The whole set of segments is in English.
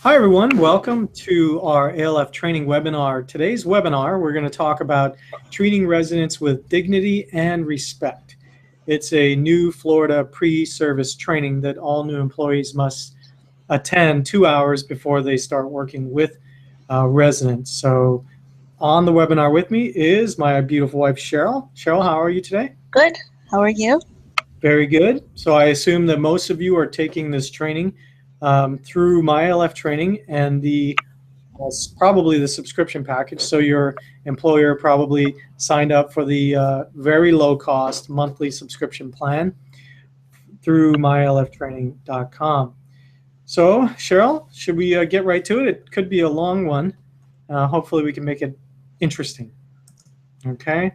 Hi everyone, welcome to our ALF training webinar. Today's webinar, we're going to talk about treating residents with dignity and respect. It's a new Florida pre-service training that all new employees must attend 2 hours before they start working with residents. So on the webinar with me is my beautiful wife, Cheryl. Cheryl, how are you today? Good. How are you? Very good. So I assume that most of you are taking this training through my ALF training and probably the subscription package. So your employer probably signed up for the very low cost monthly subscription plan through myalftraining.com. So Cheryl, should we get right to it? It could be a long one. Hopefully we can make it interesting. Okay.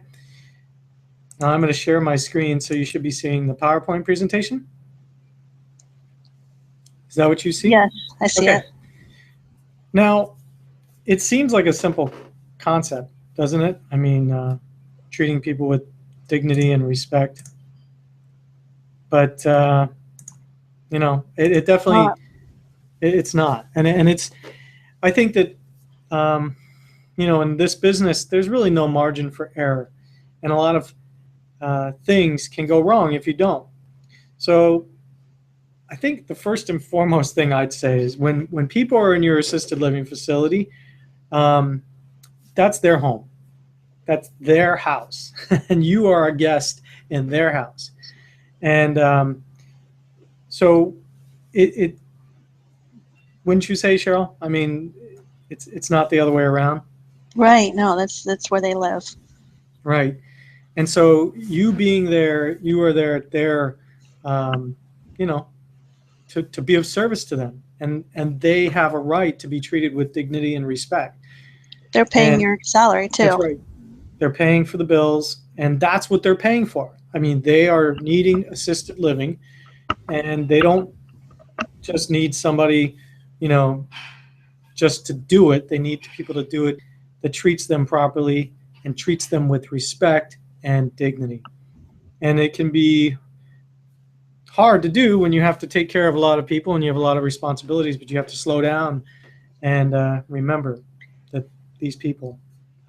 Now I'm going to share my screen, so you should be seeing the PowerPoint presentation. Is that what you see? Yes, I see it. Now, it seems like a simple concept, doesn't it? I mean, treating people with dignity and respect. But, you know, it definitely, it's not. And it's, I think that, you know, in this business, there's really no margin for error. And a lot of things can go wrong if you don't. So I think the first and foremost thing I'd say is when people are in your assisted living facility, that's their home. That's their house. And you are a guest in their house. And so it wouldn't you say, Cheryl? I mean, it's not the other way around. Right. No, that's where they live. Right. And so you being there, you are there at their, you know, to be of service to them. And they have a right to be treated with dignity and respect. They're paying your salary too. That's right. They're paying for the bills, and that's what they're paying for. I mean, they are needing assisted living, and they don't just need somebody, you know, just to do it. They need people to do it that treats them properly and treats them with respect and dignity. And it can be hard to do when you have to take care of a lot of people and you have a lot of responsibilities, but you have to slow down and remember that these people.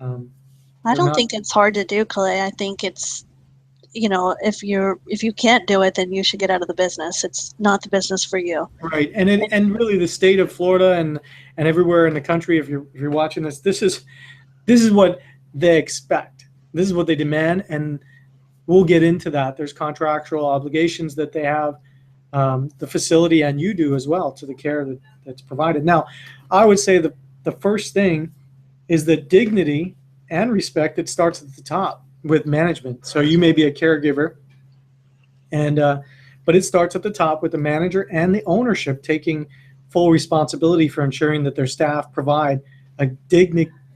I don't think it's hard to do, Clay. I think it's, you know, if you can't do it, then you should get out of the business. It's not the business for you. Right, and really the state of Florida and everywhere in the country, if you're watching this, this is what they expect. This is what they demand, and we'll get into that. There's contractual obligations that they have, the facility, and you do as well, to the care that's provided. Now, I would say the first thing is that dignity and respect, it starts at the top with management. So you may be a caregiver, and but it starts at the top with the manager and the ownership taking full responsibility for ensuring that their staff provide a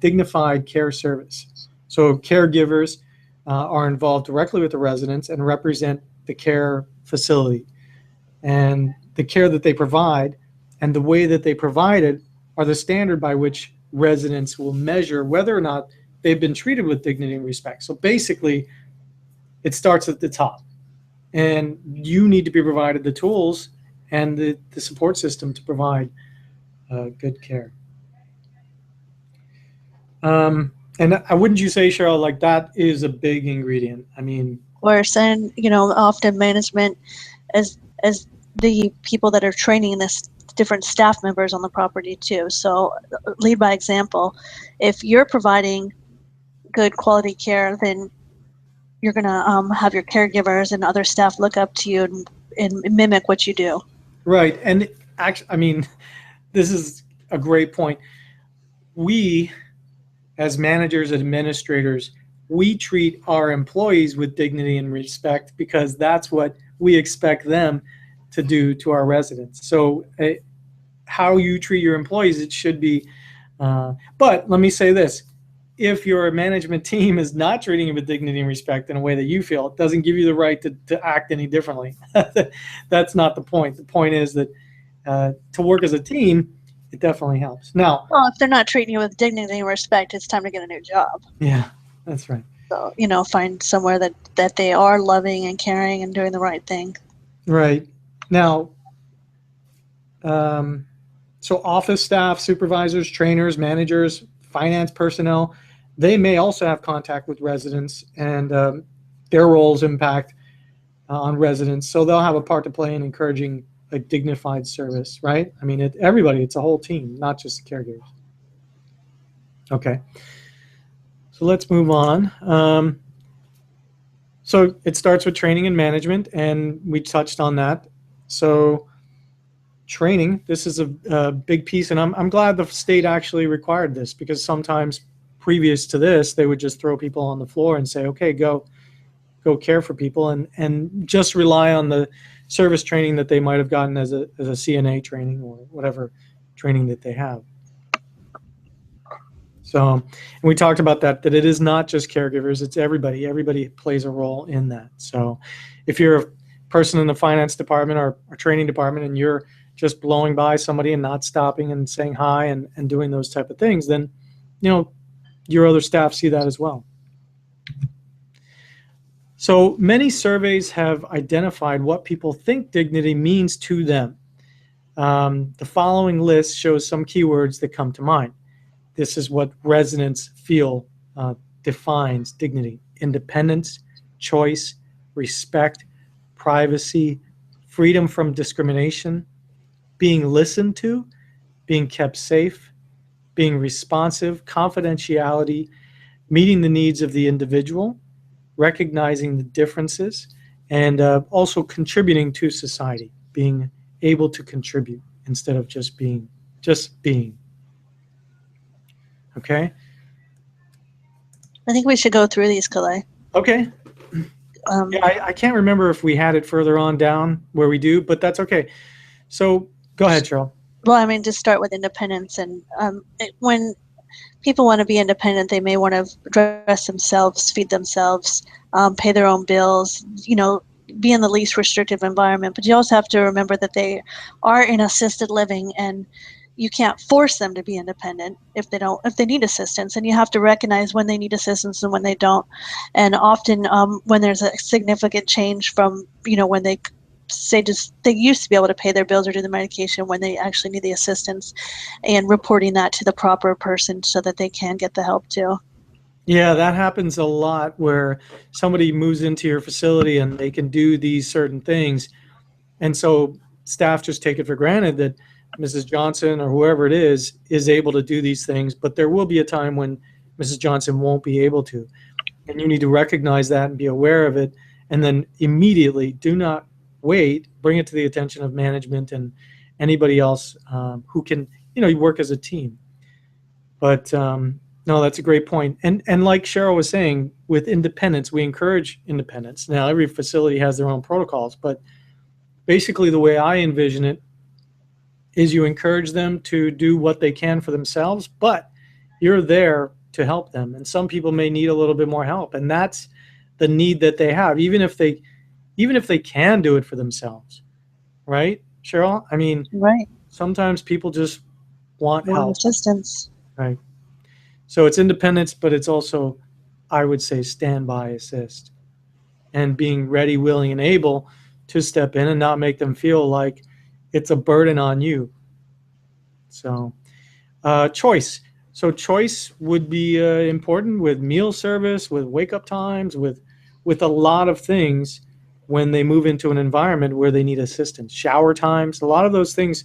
dignified care service. So caregivers are involved directly with the residents and represent the care facility. And the care that they provide and the way that they provide it are the standard by which residents will measure whether or not they've been treated with dignity and respect. So basically, it starts at the top. And you need to be provided the tools and the support system to provide good care. And wouldn't you say, Cheryl, like that is a big ingredient? I mean, we're saying, you know, often management as the people that are training this different staff members on the property too. So lead by example. If you're providing good quality care, then you're going to have your caregivers and other staff look up to you and mimic what you do. Right. And actually, I mean, this is a great point. We, as managers and administrators, we treat our employees with dignity and respect because that's what we expect them to do to our residents. So how you treat your employees, it should be, but let me say this. If your management team is not treating you with dignity and respect in a way that you feel, it doesn't give you the right to act any differently. That's not the point. The point is that to work as a team, it definitely helps. Now, well, if they're not treating you with dignity and respect, it's time to get a new job. Yeah, that's right. So, you know, find somewhere that they are loving and caring and doing the right thing. Right. Now, So office staff, supervisors, trainers, managers, finance personnel, they may also have contact with residents, and their roles impact on residents. So they'll have a part to play in encouraging a dignified service, right? I mean, everybody, it's a whole team, not just the caregivers. Okay. So let's move on. So it starts with training and management, and we touched on that. So training, this is a big piece, and I'm glad the state actually required this, because sometimes previous to this, they would just throw people on the floor and say, okay, go care for people, and just rely on the service training that they might have gotten as a CNA training or whatever training that they have. So, and we talked about that it is not just caregivers, it's everybody. Everybody plays a role in that. So if you're a person in the finance department or training department and you're just blowing by somebody and not stopping and saying hi and doing those type of things, then, you know, your other staff see that as well. So many surveys have identified what people think dignity means to them. The following list shows some keywords that come to mind. This is what residents feel defines dignity: independence, choice, respect, privacy, freedom from discrimination, being listened to, being kept safe, being responsive, confidentiality, meeting the needs of the individual, recognizing the differences, and also contributing to society, being able to contribute instead of just being. Okay? I think we should go through these, Kalei. Okay. Yeah, I can't remember if we had it further on down where we do, but that's okay. So go ahead, Cheryl. Well, I mean, just start with independence. And when people want to be independent, they may want to dress themselves, feed themselves, pay their own bills, be in the least restrictive environment. But you also have to remember that they are in assisted living, and you can't force them to be independent if they need assistance. And you have to recognize when they need assistance and when they don't. And often when there's a significant change from, when they used to be able to pay their bills or do the medication, when they actually need the assistance, and reporting that to the proper person so that they can get the help too. Yeah, that happens a lot, where somebody moves into your facility and they can do these certain things. And so staff just take it for granted that Mrs. Johnson or whoever it is able to do these things, but there will be a time when Mrs. Johnson won't be able to. And you need to recognize that and be aware of it, and then immediately, do not wait, bring it to the attention of management and anybody else who can, work as a team. But no, that's a great point. And like Cheryl was saying, with independence, we encourage independence. Now, every facility has their own protocols, but basically the way I envision it is you encourage them to do what they can for themselves, but you're there to help them. And some people may need a little bit more help, and that's the need that they have, even if they can do it for themselves. Right, Cheryl? I mean, right. Sometimes people just want help. Assistance. Right. So it's independence, but it's also, I would say, standby assist, and being ready, willing, and able to step in and not make them feel like it's a burden on you. So choice. So choice would be important with meal service, with wake-up times, with a lot of things when they move into an environment where they need assistance. Shower times, a lot of those things,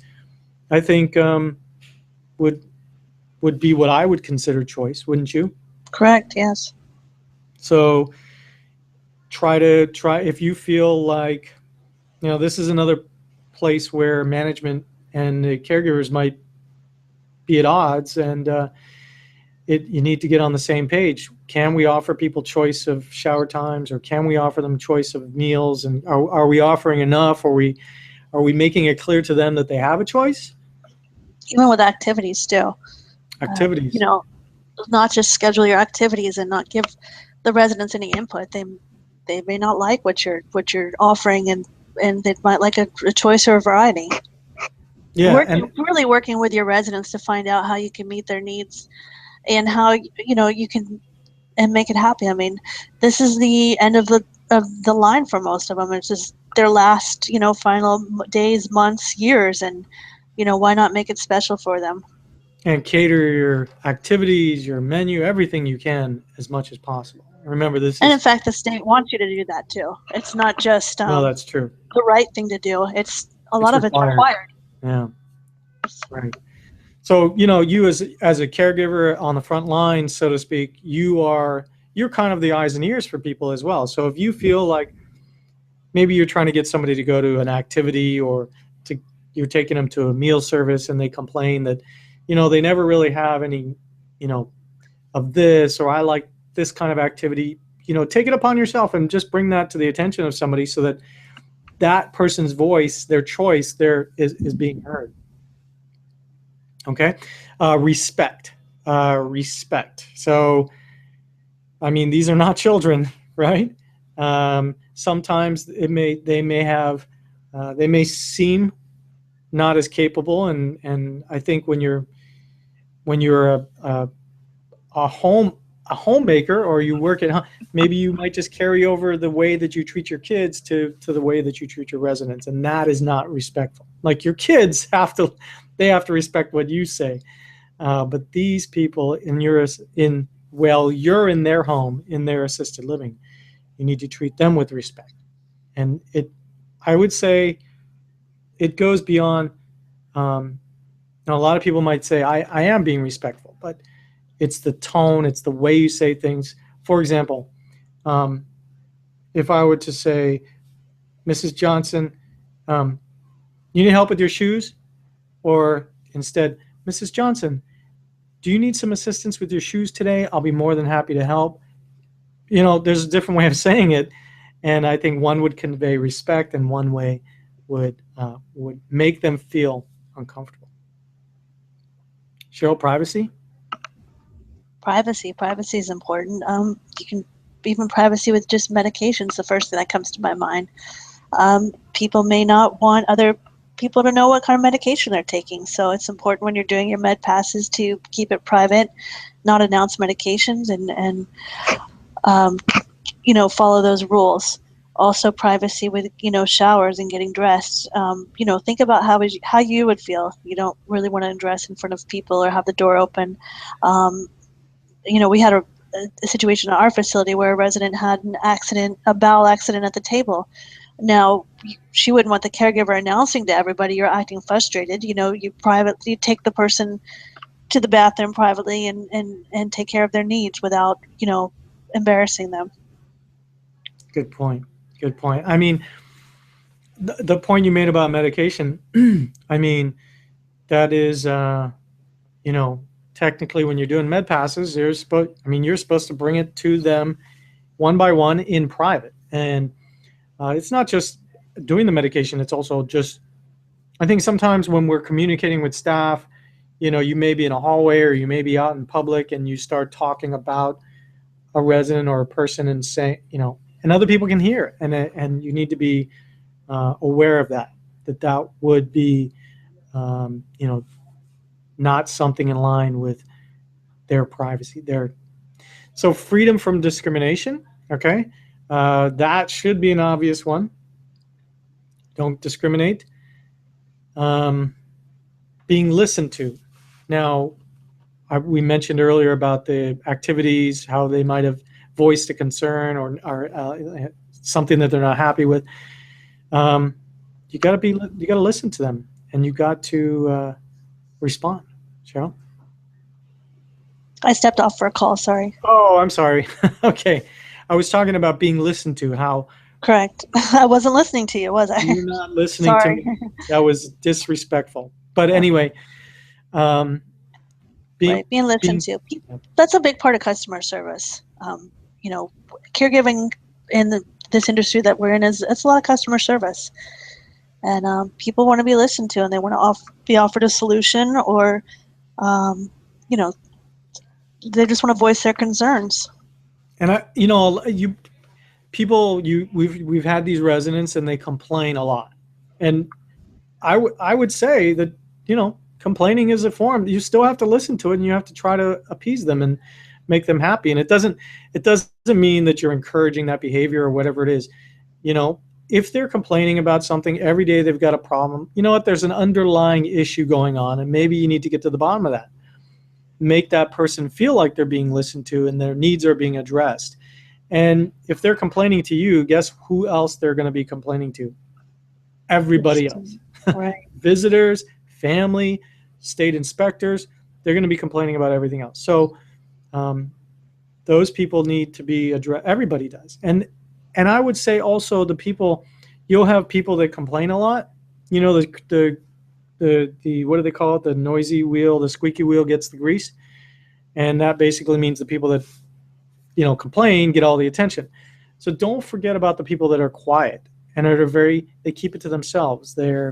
I think, would be what I would consider choice, wouldn't you? Correct, yes. So try if you feel like, this is another place where management and the caregivers might be at odds, and you need to get on the same page. Can we offer people choice of shower times, or can we offer them choice of meals? And are we offering enough? Are we making it clear to them that they have a choice? Even with activities too. Activities. Not just schedule your activities and not give the residents any input. They may not like what you're offering, and they might like a choice or a variety. Yeah, really working with your residents to find out how you can meet their needs and how you can and make it happy. I mean, this is the end of the line for most of them. It's just their last final days, months, years, and Why not make it special for them? And cater your activities, your menu, everything you can as much as possible. Remember, this And is, in fact, the state wants you to do that too. It's not just no, that's true. the right thing to do. It's a It's lot of it's required. required. Yeah, right. So, you as a caregiver on the front line, so to speak, you're kind of the eyes and ears for people as well. So if you feel like maybe you're trying to get somebody to go to an activity, or you're taking them to a meal service, and they complain that, they never really have any, of this, or I like this kind of activity, take it upon yourself and just bring that to the attention of somebody, so that that person's voice, their choice there is being heard. Okay. Respect. Respect. So, I mean, these are not children, right? Sometimes they may seem not as capable, and I think when you're a homemaker, or you work at home, maybe you might just carry over the way that you treat your kids to the way that you treat your residents, and that is not respectful. Like, your kids have to respect what you say, but these people you're in their home, in their assisted living, you need to treat them with respect. And I would say it goes beyond. A lot of people might say, I am being respectful, but it's the tone, it's the way you say things. For example, if I were to say, Mrs. Johnson, you need help with your shoes? Or instead, Mrs. Johnson, do you need some assistance with your shoes today? I'll be more than happy to help. There's a different way of saying it. And I think one would convey respect, and one way would make them feel uncomfortable. Cheryl, privacy? Privacy is important. You can even privacy with just medications. The first thing that comes to my mind. People may not want other people to know what kind of medication they're taking, so it's important when you're doing your med passes to keep it private, not announce medications, and follow those rules. Also, privacy with showers and getting dressed. Think about how you would feel. You don't really want to undress in front of people or have the door open. We had a situation at our facility where a resident had a bowel accident at the table. Now, she wouldn't want the caregiver announcing to everybody you're acting frustrated. You take the person to the bathroom privately and take care of their needs without embarrassing them. Good point. I mean, the point you made about medication, I mean, that is, technically, when you're doing med passes, you're supposed to bring it to them one by one in private. And it's not just doing the medication, it's also just, I think sometimes when we're communicating with staff, you may be in a hallway, or you may be out in public, and you start talking about a resident or a person, and saying, and other people can hear, and you need to be aware of that would be, not something in line with their privacy. So freedom from discrimination, okay? That should be an obvious one. Don't discriminate. Being listened to. Now, we mentioned earlier about the activities, how they might have voiced a concern, or something that they're not happy with. You got to listen to them, and you got to respond. Cheryl? I stepped off for a call, sorry. Oh, I'm sorry. Okay. I was talking about being listened to, how... Correct. I wasn't listening to you, was I? You're not listening to me. That was disrespectful. But anyway, being listened to. That's a big part of customer service. Caregiving in this industry that we're in it's a lot of customer service. And people want to be listened to, and they want to be offered a solution, or they just want to voice their concerns. And we've had these residents, and they complain a lot. And I would say that, complaining is a form. You still have to listen to it, and you have to try to appease them and make them happy. And it doesn't mean that you're encouraging that behavior or whatever it is. if they're complaining about something every day, they've got a problem, you know what, there's an underlying issue going on, and maybe you need to get to the bottom of that. Make that person feel like they're being listened to and their needs are being addressed. And if they're complaining to you, guess who else they're going to be complaining to? Everybody else. Right. Visitors, family, state inspectors, they're going to be complaining about everything else. So those people need to be addressed. Everybody does. And I would say also the people, you'll have people that complain a lot. You know, the what do they call it? The noisy wheel, the squeaky wheel gets the grease. And that basically means the people that, you know, complain get all the attention. So don't forget about the people that are quiet and they keep it to themselves. They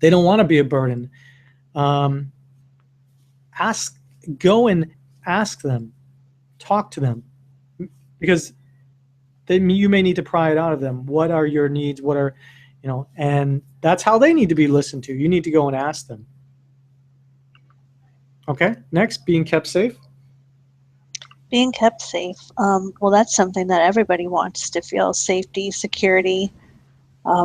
don't want to be a burden. Go and ask them, talk to them, because you may need to pry it out of them. What are your needs? What are, you know, and that's how they need to be listened to. You need to go and ask them. Okay, next, being kept safe. Being kept safe. Well, that's something that everybody wants, to feel safety, security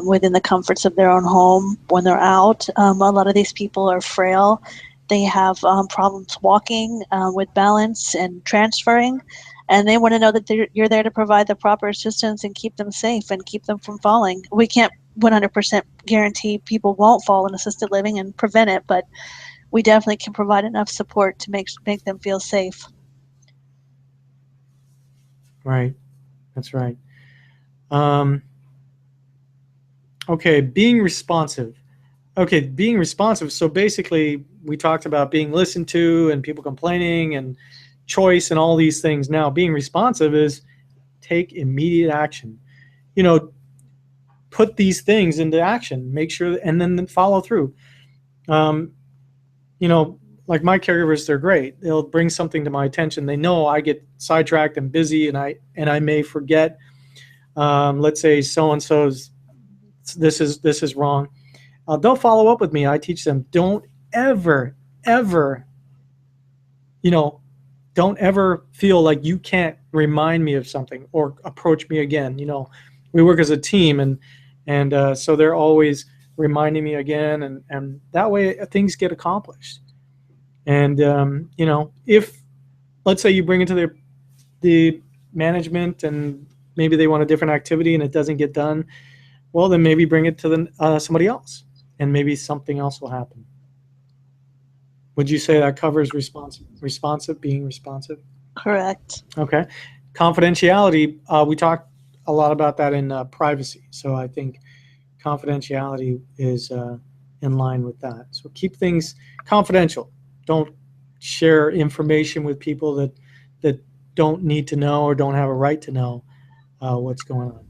within the comforts of their own home when they're out. A lot of these people are frail. They have problems walking with balance and transferring, and they want to know that you're there to provide the proper assistance and keep them safe and keep them from falling. We can't 100% guarantee people won't fall in assisted living and prevent it, but we definitely can provide enough support to make them feel safe. Right, that's right. Okay, being responsive. Okay, being responsive. So basically, we talked about being listened to and people complaining and choice and all these things. Now, being responsive is take immediate action. You know, put these things into action, make sure, and then follow through. You know, like my caregivers, they're great. They'll bring something to my attention. They know I get sidetracked and busy, and I may forget. Let's say so-and-so's, this is wrong. They'll follow up with me. I teach them, don't ever, you know, don't ever feel like you can't remind me of something or approach me again. You know, we work as a team, and so they're always reminding me again, and that way things get accomplished. And you know, if let's say you bring it to the management and maybe they want a different activity and it doesn't get done, well, then maybe bring it to somebody else, and maybe something else will happen. Would you say that covers being responsive? Correct. Okay. Confidentiality, we talked a lot about that in privacy. So I think confidentiality is in line with that. So keep things confidential. Don't share information with people that don't need to know or don't have a right to know what's going on.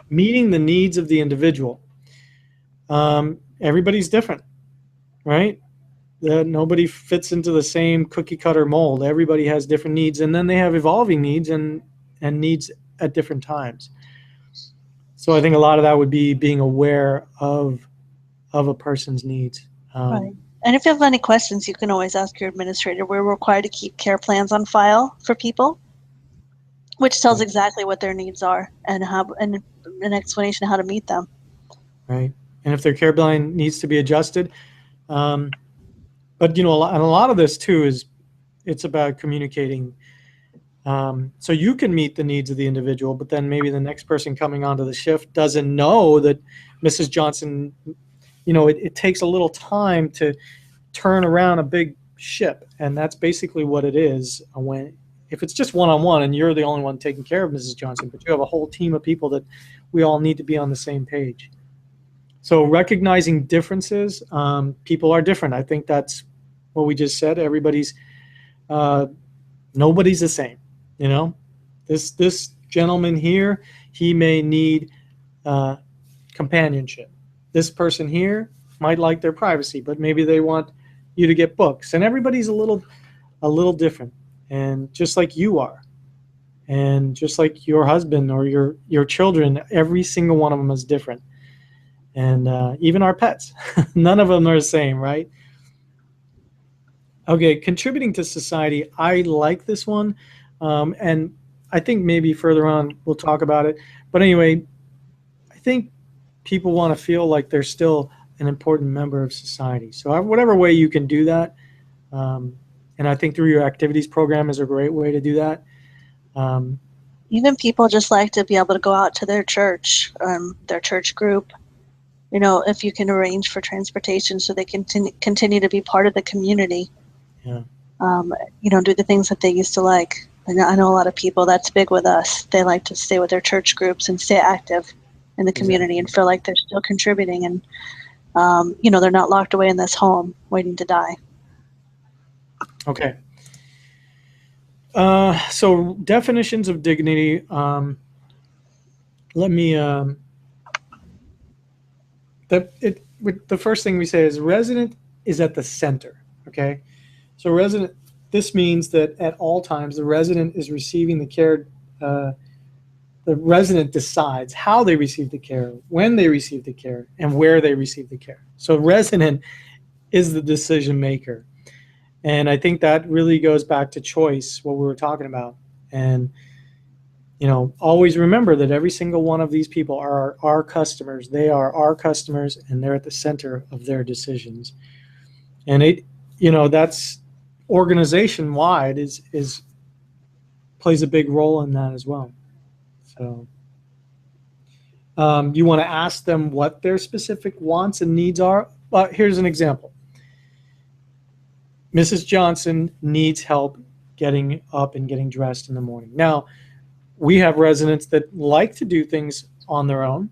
Meeting the needs of the individual. Everybody's different, right? Nobody fits into the same cookie cutter mold. Everybody has different needs, and then they have evolving needs and needs at different times. So I think a lot of that would be being aware of a person's needs. Right. And if you have any questions, you can always ask your administrator. We're required to keep care plans on file for people, which tells exactly what their needs are and an explanation of how to meet them. Right. And if their care plan needs to be adjusted, but you know, a lot of this too it's about communicating. So you can meet the needs of the individual, but then maybe the next person coming onto the shift doesn't know that Mrs. Johnson, you know, it takes a little time to turn around a big ship, and that's basically what it is. If it's just one-on-one and you're the only one taking care of Mrs. Johnson, but you have a whole team of people that we all need to be on the same page. So recognizing differences, people are different. I think that's what we just said. Nobody's the same. You know, this gentleman here, he may need companionship. This person here might like their privacy, but maybe they want you to get books. And everybody's a little different, and just like you are, and just like your husband or your children, every single one of them is different. And even our pets, none of them are the same, right? Okay, contributing to society. I like this one, and I think maybe further on we'll talk about it. But anyway, I think people want to feel like they're still an important member of society. So whatever way you can do that, and I think through your activities program is a great way to do that. Even people just like to be able to go out to their church group. If you can arrange for transportation so they can continue to be part of the community. Yeah. Do the things that they used to like. I know a lot of people, that's big with us. They like to stay with their church groups and stay active in the community and feel like they're still contributing, and they're not locked away in this home waiting to die. Okay. So definitions of dignity. Let me. The first thing we say is resident is at the center. Okay. So resident. This means that at all times the resident is receiving the care. The resident decides how they receive the care, when they receive the care, and where they receive the care. So resident is the decision maker. And I think that really goes back to choice, what we were talking about. And, always remember that every single one of these people are our customers. They are our customers, and they're at the center of their decisions. And that's organization-wide plays a big role in that as well. So you want to ask them what their specific wants and needs are. But here's an example. Mrs. Johnson needs help getting up and getting dressed in the morning. Now, we have residents that like to do things on their own,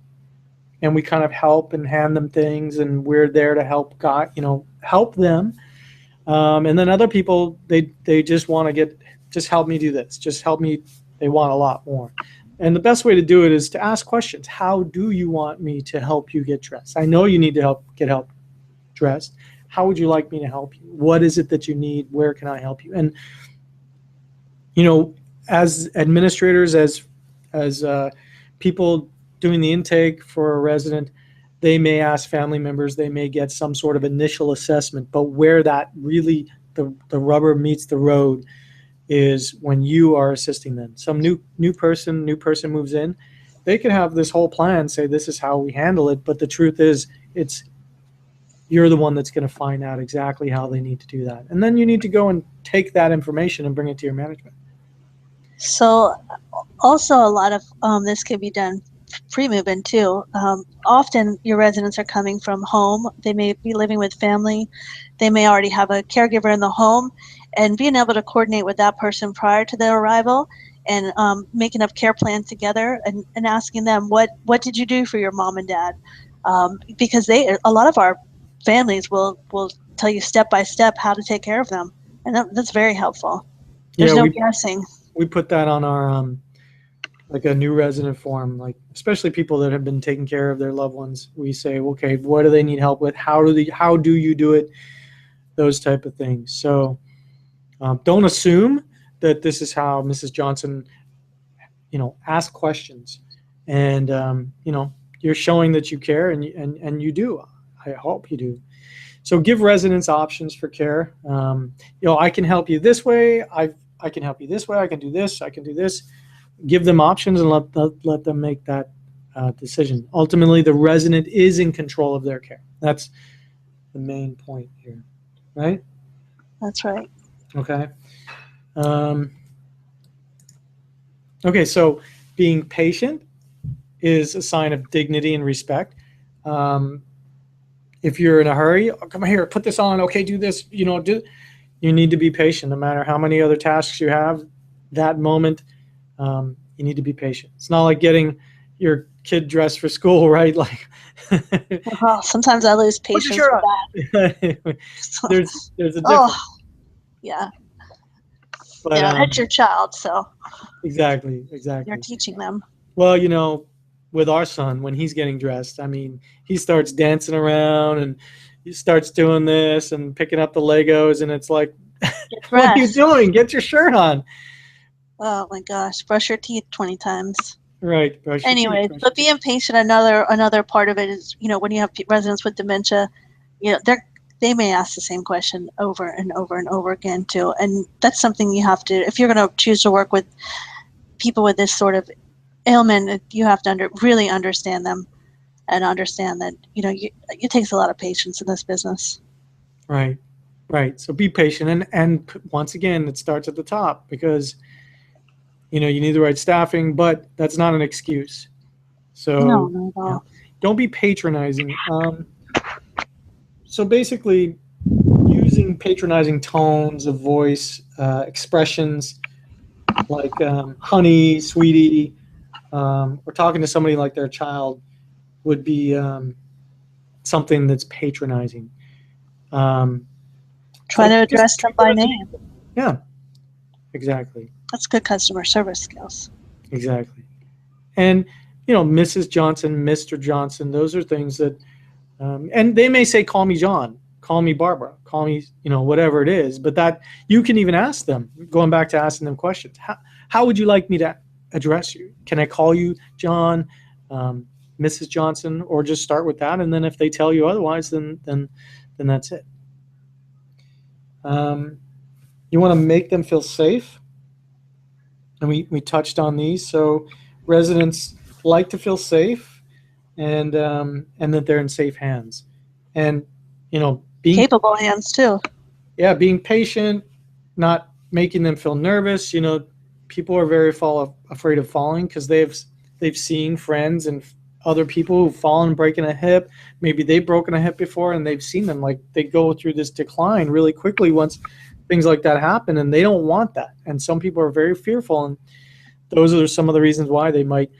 and we kind of help and hand them things, and we're there to help help them. And then other people, they just want to just help me do this. Just help me. They want a lot more. And the best way to do it is to ask questions. How do you want me to help you get dressed? I know you need to get help dressed. How would you like me to help you? What is it that you need? Where can I help you? And, as administrators, as people doing the intake for a resident, they may ask family members, they may get some sort of initial assessment, but where that really, the rubber meets the road is when you are assisting them. Some new person moves in, they can have this whole plan, say this is how we handle it, but the truth is you're the one that's going to find out exactly how they need to do that. And then you need to go and take that information and bring it to your management. So also a lot of this can be done pre-move-in too. Often your residents are coming from home. They may be living with family. They may already have a caregiver in the home, and being able to coordinate with that person prior to their arrival and making up care plans together and asking them, what did you do for your mom and dad? Because a lot of our families will tell you step by step how to take care of them, and that's very helpful. There's no guessing. We put that on our like a new resident form, like especially people that have been taking care of their loved ones. We say, okay, what do they need help with? How do you do it? Those type of things. So don't assume that this is how Mrs. Johnson, ask questions, and you're showing that you care, and you do. I hope you do. So give residents options for care. I can help you this way. I can help you this way. I can do this. I can do this. Give them options and let them make that decision. Ultimately, the resident is in control of their care. That's the main point here, right? That's right. Okay. Okay, so being patient is a sign of dignity and respect. If you're in a hurry, come here, put this on. Okay, do this. You need to be patient no matter how many other tasks you have. That moment, you need to be patient. It's not like getting your kid dressed for school, right? Like, well, sometimes I lose patience with that. there's a difference. Oh, yeah. But, it's your child, so. Exactly. You're teaching them. Well, with our son, when he's getting dressed, I mean, he starts dancing around and he starts doing this and picking up the Legos, and it's like, what are you doing? Get your shirt on. Oh my gosh, brush your teeth 20 times. Right. Anyway, but being patient, another part of it is, when you have residents with dementia, they may ask the same question over and over and over again too. And that's something you have to, if you're going to choose to work with people with this sort of ailment, you have to really understand them and understand that, it takes a lot of patience in this business. Right. Right. So be patient. And once again, it starts at the top because, you need the right staffing, but that's not an excuse. So No, not at all. don't be patronizing. So basically, using patronizing tones of voice, expressions like honey, sweetie, or talking to somebody like their child would be something that's patronizing. Try to just address them by name. Yeah, exactly. That's good customer service skills. Exactly. And, Mrs. Johnson, Mr. Johnson, those are things that, and they may say, call me John, call me Barbara, call me, whatever it is, but that you can even ask them, going back to asking them questions. How would you like me to address you? Can I call you John, Mrs. Johnson, or just start with that? And then if they tell you otherwise, then that's it. You want to make them feel safe. And we touched on these. So residents like to feel safe and that they're in safe hands. And, being capable hands too. Yeah, being patient, not making them feel nervous. People are very afraid of falling because they've seen friends and other people who've fallen, breaking a hip. Maybe they've broken a hip before, and they've seen them like they go through this decline really quickly once things like that happen, and they don't want that. And some people are very fearful, and those are some of the reasons why they might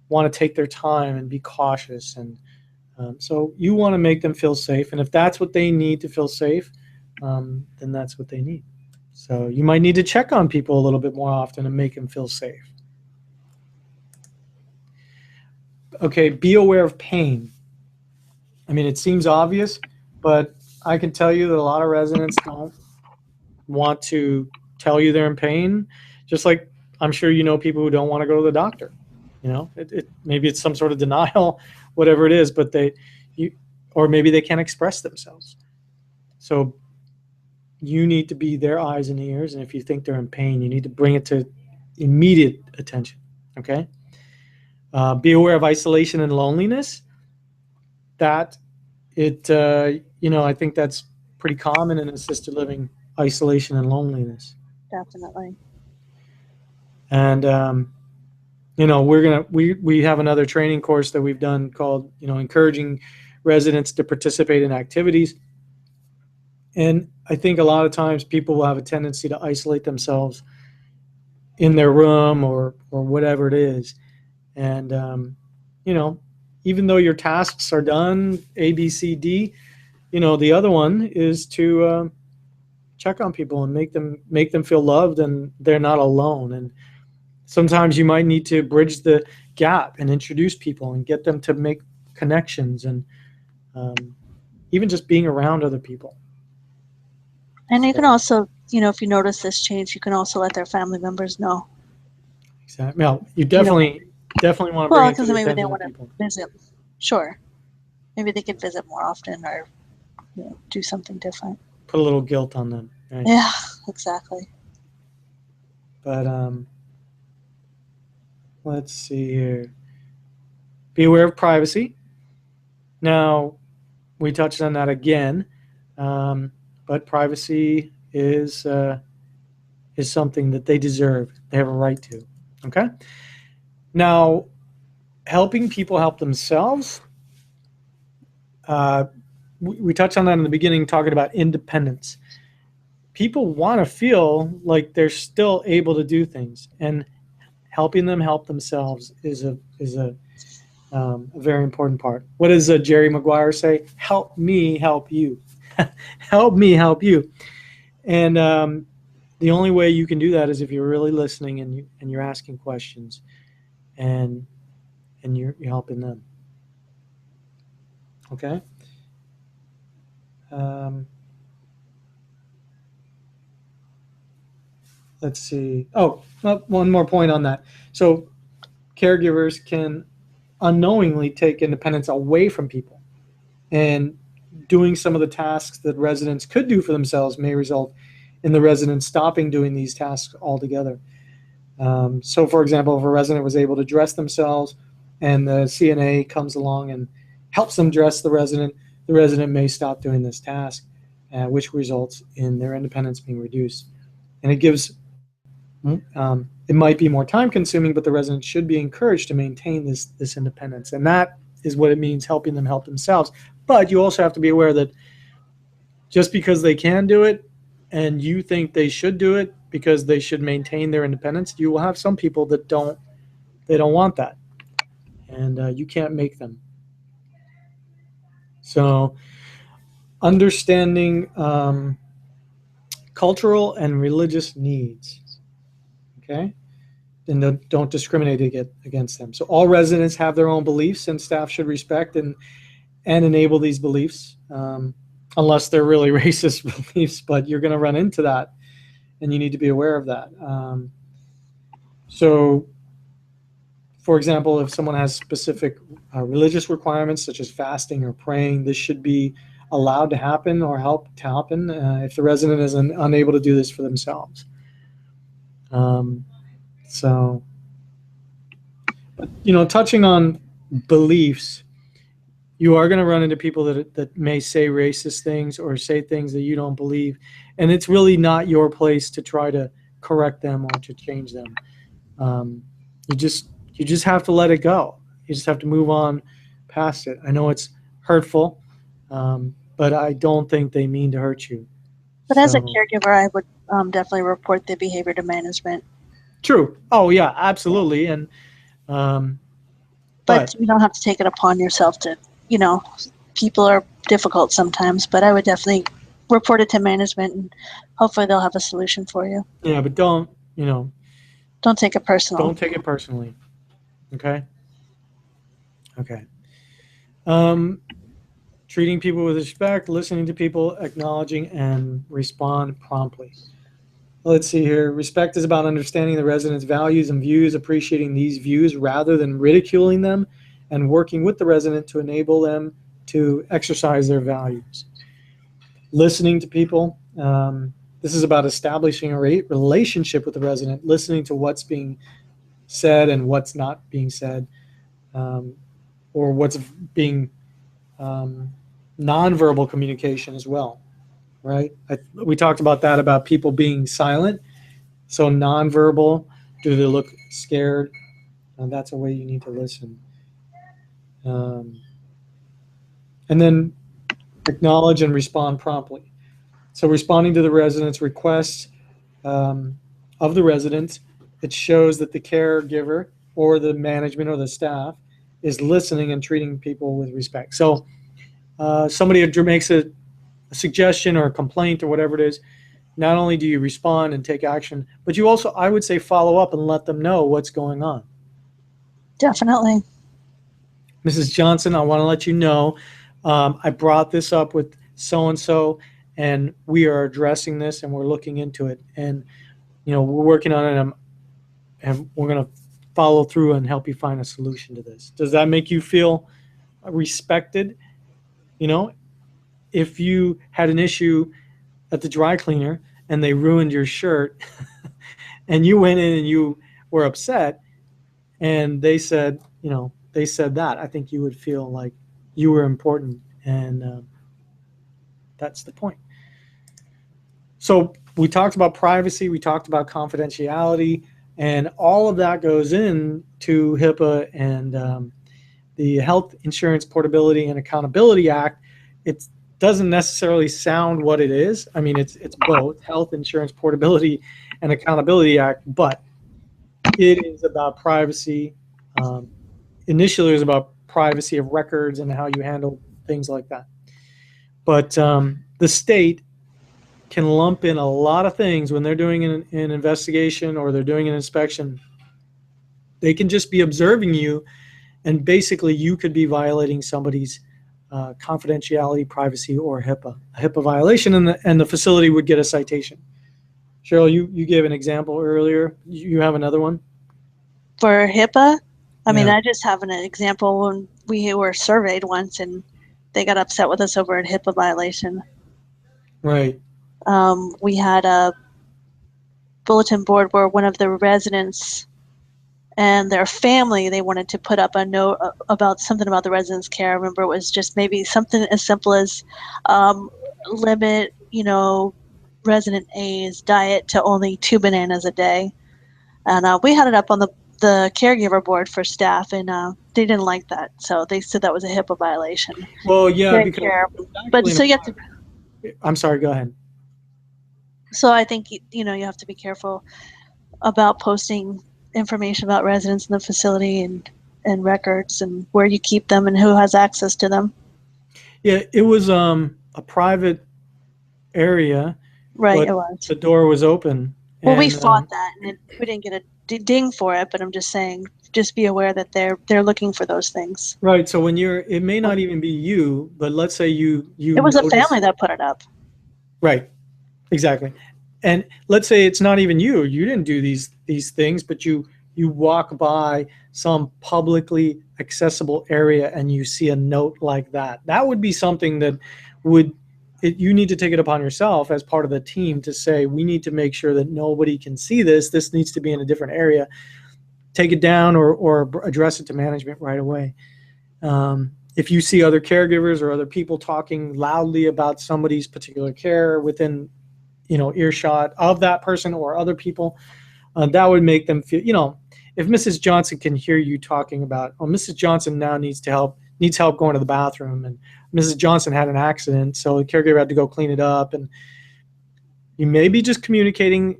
want to take their time and be cautious. And so you want to make them feel safe, and if that's what they need to feel safe, then that's what they need. So you might need to check on people a little bit more often and make them feel safe. Okay, be aware of pain. I mean, it seems obvious, but I can tell you that a lot of residents don't want to tell you they're in pain, just like I'm sure people who don't want to go to the doctor. Maybe it's some sort of denial, whatever it is, but or maybe they can't express themselves. So you need to be their eyes and ears, and if you think they're in pain, you need to bring it to immediate attention. Okay. Be aware of isolation and loneliness. I think that's pretty common in assisted living, isolation and loneliness. Definitely. And we have another training course that we've done called encouraging residents to participate in activities. And I think a lot of times people will have a tendency to isolate themselves in their room or whatever it is. And even though your tasks are done, A, B, C, D, the other one is to check on people and make them feel loved and they're not alone. And sometimes you might need to bridge the gap and introduce people and get them to make connections and even just being around other people. And you can also, if you notice this change, you can also let their family members know. Exactly. Well, you definitely want to bring it to the maybe attention they of want people. to visit. Sure. Maybe they could visit more often or do something different. Put a little guilt on them. Right? Yeah, exactly. But let's see here. Be aware of privacy. Now, we touched on that again, but privacy is something that they deserve. They have a right to. Okay. Now, helping people help themselves. We touched on that in the beginning, talking about independence. People want to feel like they're still able to do things, and helping them help themselves is a very important part. What does Jerry Maguire say? Help me help you. Help me help you. And the only way you can do that is if you're really listening and you're asking questions and you're helping them. Okay. Let's see. Oh, one more point on that. So caregivers can unknowingly take independence away from people, and doing some of the tasks that residents could do for themselves may result in the residents stopping doing these tasks altogether. So, for example, if a resident was able to dress themselves and the CNA comes along and helps them dress the resident may stop doing this task, which results in their independence being reduced. And it gives, it might be more time consuming, but the resident should be encouraged to maintain this independence. And that is what it means, helping them help themselves. But you also have to be aware that just because they can do it and you think they should do it because they should maintain their independence, you will have some people that don't want that, and you can't make them. So understanding cultural and religious needs, okay, and don't discriminate against them. So all residents have their own beliefs, and staff should respect and enable these beliefs, unless they're really racist beliefs, but you're going to run into that, and you need to be aware of that. So, for example, if someone has specific religious requirements, such as fasting or praying, this should be allowed to happen or help to happen if the resident is unable to do this for themselves. So, touching on beliefs, you are going to run into people that may say racist things or say things that you don't believe, and it's really not your place to try to correct them or to change them. You just have to let it go. You just have to move on past it. I know it's hurtful, but I don't think they mean to hurt you. But as a caregiver, I would definitely report the behavior to management. True. Oh yeah, absolutely. And but you don't have to take it upon yourself to, people are difficult sometimes, but I would definitely report it to management and hopefully they'll have a solution for you. Yeah, but don't take it personal. Don't take it personally. Okay. Treating people with respect, listening to people, acknowledging, and respond promptly. Let's see here. Respect is about understanding the resident's values and views, appreciating these views rather than ridiculing them, and working with the resident to enable them to exercise their values. Listening to people. This is about establishing a relationship with the resident, listening to what's being said and what's not being said, or what's being nonverbal communication as well. Right? We talked about that, about people being silent. So nonverbal, do they look scared? And that's a way you need to listen. And then acknowledge and respond promptly. So responding to the resident's requests of the resident, it shows that the caregiver or the management or the staff is listening and treating people with respect. So somebody makes a suggestion or a complaint or whatever it is, not only do you respond and take action, but you also, I would say, follow up and let them know what's going on. Definitely. Mrs. Johnson, I want to let you know, I brought this up with so-and-so, and we are addressing this and we're looking into it. And, we're working on it, and we're going to follow through and help you find a solution to this. Does that make you feel respected? If you had an issue at the dry cleaner and they ruined your shirt and you went in and you were upset and they said that, I think you would feel like you were important, and that's the point. So we talked about privacy, we talked about confidentiality, and all of that goes into HIPAA and the Health Insurance Portability and Accountability Act. It doesn't necessarily sound what it is. I mean, it's both Health Insurance Portability and Accountability Act, but it is about privacy. Initially, it was about privacy of records and how you handle things like that. But the state can lump in a lot of things when they're doing an investigation or they're doing an inspection. They can just be observing you, and basically you could be violating somebody's confidentiality, privacy, or a HIPAA violation, and the facility would get a citation. Cheryl, you gave an example earlier. You have another one? For HIPAA? I mean, I just have an example when we were surveyed once and they got upset with us over a HIPAA violation. Right. We had bulletin board where one of the residents and their family, they wanted to put up a note about something about the residents' care. I remember it was just maybe something as simple as limit, resident A's diet to only 2 bananas a day. And we had it up on the caregiver board for staff, and they didn't like that. So they said that was a HIPAA violation. Well, yeah, Very because care. it's But actually so you have to. I'm sorry, go ahead. So I think you have to be careful about posting information about residents in the facility and records and where you keep them and who has access to them. Yeah, it was a private area, Right, but it was. the door was open. Well, we And fought that, and we didn't get a ding for it. But I'm just saying, just be aware that they're looking for those things. right, so when it may not even be you, but let's say you It was a notice, family that put it up. right, exactly. And let's say it's not even you. You didn't do these things, but you walk by some publicly accessible area and you see a note like that. That would be something that you need to take it upon yourself as part of the team to say, we need to make sure that nobody can see this. This needs to be in a different area. Take it down or address it to management right away. If you see other caregivers or other people talking loudly about somebody's particular care within earshot of that person or other people, that would make them feel, if Mrs. Johnson can hear you talking about, oh, Mrs. Johnson now needs help going to the bathroom, and Mrs. Johnson had an accident, so the caregiver had to go clean it up, and you may be just communicating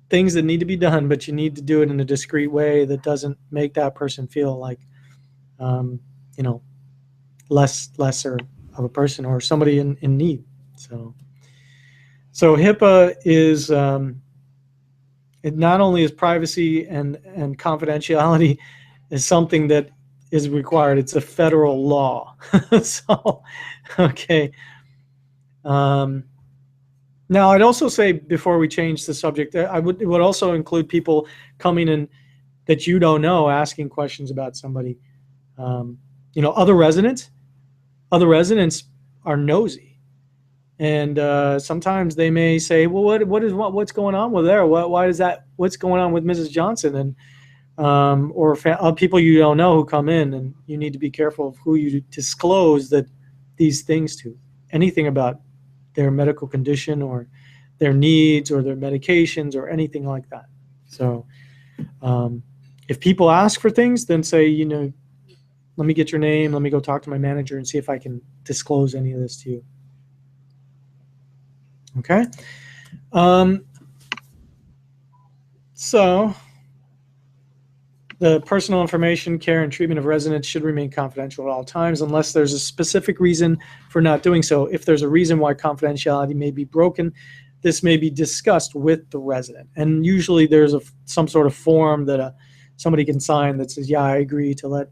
things that need to be done, but you need to do it in a discreet way that doesn't make that person feel like, lesser of a person or somebody in need. So HIPAA is, it not only is privacy and confidentiality is something that is required, it's a federal law. So, okay. Now, I'd also say, before we change the subject, it would also include people coming in that you don't know, asking questions about somebody. Other residents are nosy. And sometimes they may say, well, what's going on with there? Why is that? What's going on with Mrs. Johnson? And or people you don't know who come in, and you need to be careful of who you disclose these things to. Anything about their medical condition or their needs or their medications or anything like that. So if people ask for things, then say, let me get your name. Let me go talk to my manager and see if I can disclose any of this to you. Okay. So the personal information, care, and treatment of residents should remain confidential at all times unless there's a specific reason for not doing so. If there's a reason why confidentiality may be broken, this may be discussed with the resident. And usually there's some sort of form that somebody can sign that says, yeah, I agree to let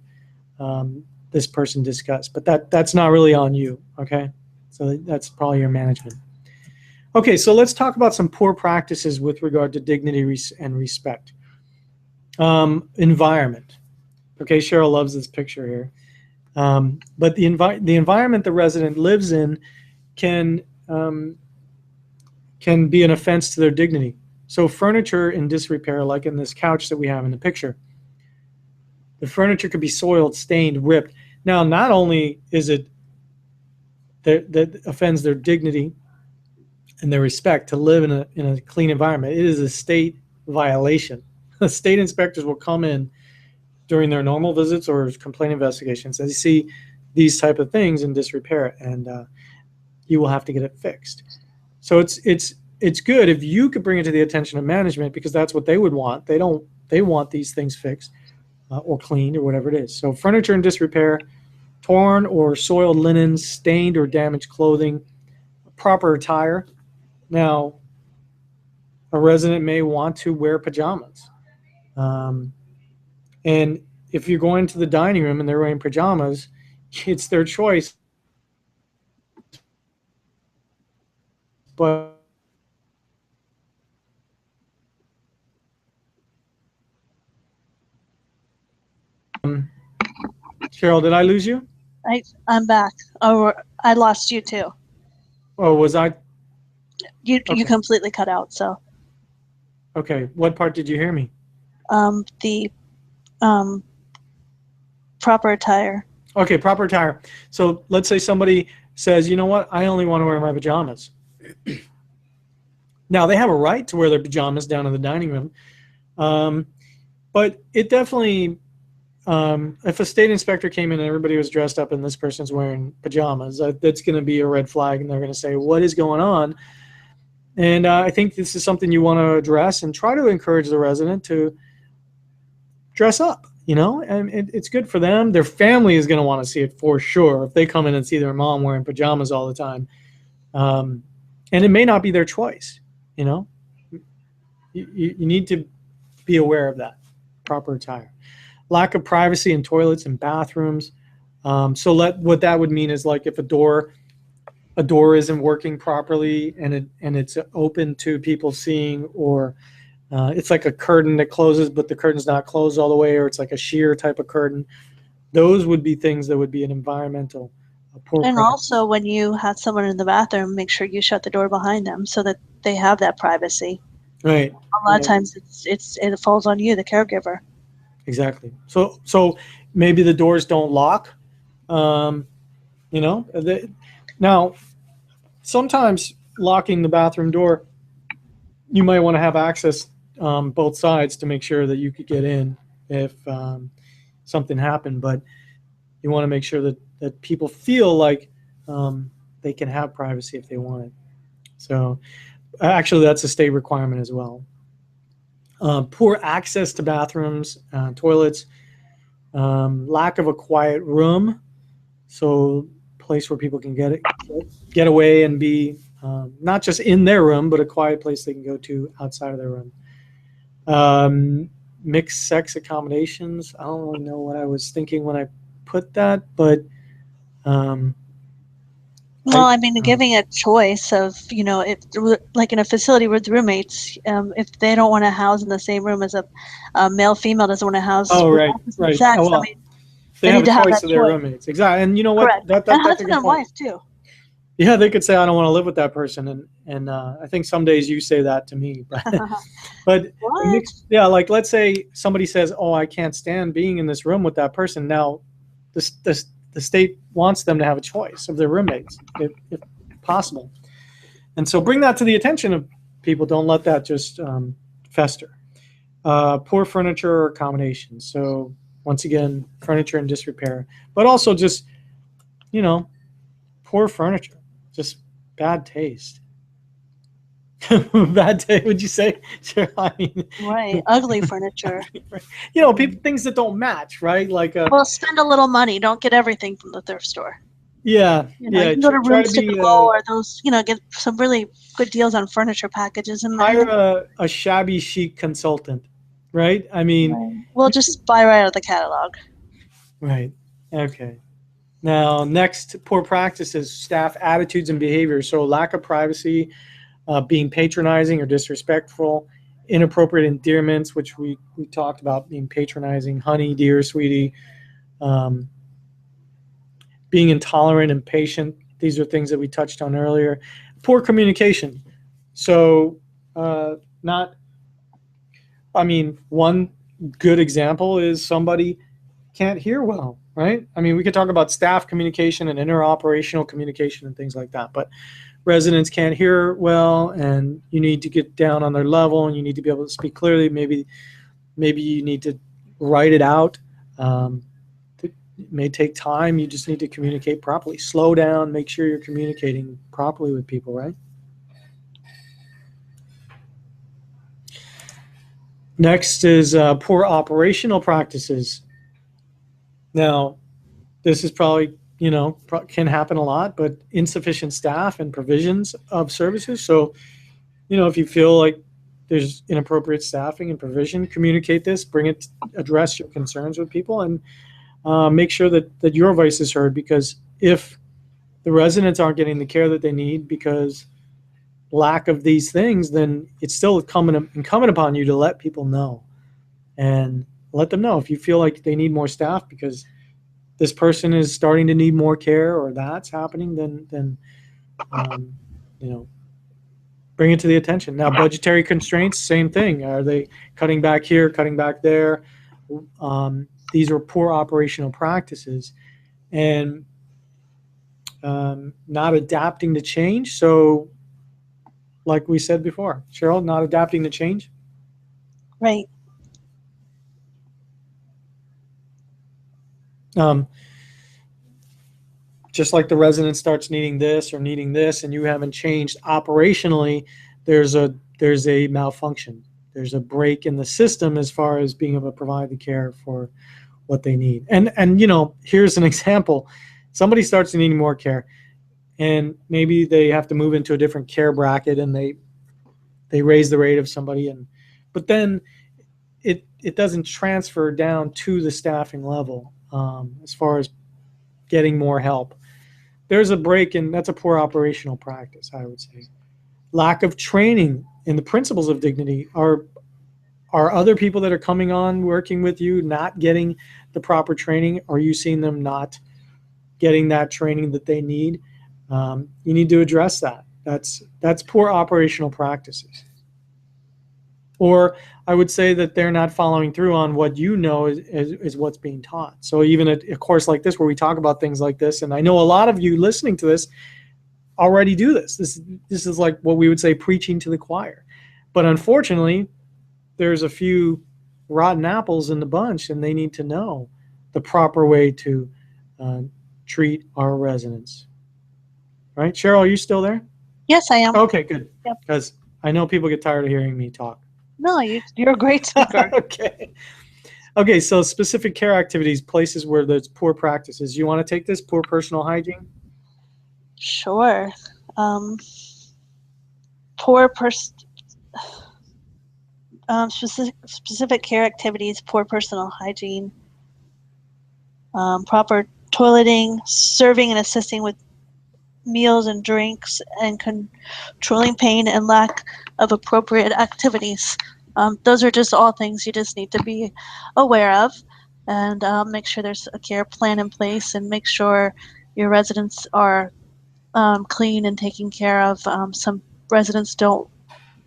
this person discuss. But that's not really on you, okay? So that's probably your management. Okay, so let's talk about some poor practices with regard to dignity and respect. Environment. Okay, Cheryl loves this picture here. But the environment the resident lives in can be an offense to their dignity. So furniture in disrepair, like in this couch that we have in the picture, the furniture could be soiled, stained, ripped. Now, not only is it that offends their dignity and their respect to live in a clean environment, it is a state violation. The state inspectors will come in during their normal visits or complaint investigations. They see these type of things in disrepair, and you will have to get it fixed. So it's good if you could bring it to the attention of management, because that's what they would want. They want these things fixed or cleaned or whatever it is. So furniture in disrepair, torn or soiled linens, stained or damaged clothing, proper attire. Now, a resident may want to wear pajamas. And if you're going to the dining room and they're wearing pajamas, it's their choice. But Cheryl, did I lose you? I'm back. Oh, I lost you too. Oh, was I? You Okay. completely cut out. So Okay, what part did you hear me? The proper attire. Okay, proper attire. So let's say somebody says, you know what, I only want to wear my pajamas. Now, they have a right to wear their pajamas down in the dining room, um, but it definitely, if a state inspector came in and everybody was dressed up and this person's wearing pajamas, that's going to be a red flag, and they're going to say, what is going on? And I think this is something you want to address and try to encourage the resident to dress up, and it's good for them. Their family is going to want to see it for sure if they come in and see their mom wearing pajamas all the time. And it may not be their choice, you need to be aware of that. Proper attire. Lack of privacy in toilets and bathrooms. What that would mean is, like, if a door isn't working properly and it's open to people seeing, or it's like a curtain that closes but the curtain's not closed all the way, or it's like a sheer type of curtain. Those would be things that would be an environmental poor And practice. also, when you have someone in the bathroom, make sure you shut the door behind them so that they have that privacy. Right. A lot of times it falls on you, the caregiver. Exactly. So maybe the doors don't lock. Um, now, sometimes locking the bathroom door, you might want to have access both sides to make sure that you could get in if something happened. But you want to make sure that people feel like they can have privacy if they want it. So actually, that's a state requirement as well. Poor access to bathrooms, toilets, lack of a quiet room, so place where people can get away and be not just in their room, but a quiet place they can go to outside of their room. Mixed sex accommodations. I don't really know what I was thinking when I put that, but Well, I mean, giving a choice of, like in a facility with roommates, if they don't want to house in the same room as a male, female doesn't want to house with right. opposite Oh, sex, I well, mean, they they have need a to have choice that of their choice. roommates. Exactly. And you know what? Correct. That's And a husband good and point. wife, too. Yeah, they could say, I don't want to live with that person. And I think some days you say that to me. But What? yeah, like, let's say somebody says, oh, I can't stand being in this room with that person. Now, the state wants them to have a choice of their roommates, if possible. And so bring that to the attention of people. Don't let that just fester. Poor furniture or accommodations. So once again, furniture in disrepair, but also just, poor furniture, just bad taste. Bad taste, would you say? Sure. I mean, Right. Ugly furniture. people, things that don't match, right? Like, Well, spend a little money. Don't get everything from the thrift store. yeah, You can go to try to Rooms to be, Go or those, get some really good deals on furniture packages. And hire a shabby chic consultant, right? I mean, right. We'll just buy right out of the catalog. right. Okay. Now, next, poor practices, staff attitudes and behavior. So lack of privacy, being patronizing or disrespectful, inappropriate endearments, which we talked about, being patronizing, honey, dear, sweetie, um, being intolerant, impatient. These are things that we touched on earlier. Poor communication. So one good example is somebody can't hear well, right? I mean, we could talk about staff communication and interoperational communication and things like that, but residents can't hear well, and you need to get down on their level, and you need to be able to speak clearly. Maybe you need to write it out. It may take time. You just need to communicate properly. Slow down. Make sure you're communicating properly with people, right? Next is poor operational practices. Now, this is probably, can happen a lot, but insufficient staff and provisions of services. So, if you feel like there's inappropriate staffing and provision, communicate this, address your concerns with people, and make sure that your voice is heard, because if the residents aren't getting the care that they need because lack of these things, then it's still incumbent upon you to let people know, and let them know if you feel like they need more staff because this person is starting to need more care, or that's happening, then bring bring it to the attention. Now, budgetary constraints, same thing. Are they cutting back here, cutting back there? These are poor operational practices, and not adapting to change. So, like we said before, Cheryl, not adapting to change. Right. Just like the resident starts needing this or needing this, and you haven't changed operationally, there's a malfunction. There's a break in the system as far as being able to provide the care for what they need. And you know, here's an example. Somebody starts needing more care, and maybe they have to move into a different care bracket, and they raise the rate of somebody, but then it doesn't transfer down to the staffing level as far as getting more help. There's a break, and that's a poor operational practice, I would say. Lack of training in the principles of dignity. Are other people that are coming on working with you not getting the proper training? Are you seeing them not getting that training that they need? You need to address that. That's poor operational practices. Or I would say that they're not following through on what you know is what's being taught. So even at a course like this, where we talk about things like this, and I know a lot of you listening to this already do this. This is like what we would say preaching to the choir. But unfortunately, there's a few rotten apples in the bunch, and they need to know the proper way to treat our residents. Right? Cheryl, are you still there? Yes, I am. Okay, good. Yep. Because I know people get tired of hearing me talk. No, you're a great speaker. Okay, so specific care activities, places where there's poor practices. You want to take this, poor personal hygiene? Sure. Specific care activities, poor personal hygiene, proper toileting, serving and assisting with meals and drinks, and controlling pain and lack of appropriate activities. Those are just all things you just need to be aware of, and make sure there's a care plan in place, and make sure your residents are clean and taken care of. Some residents don't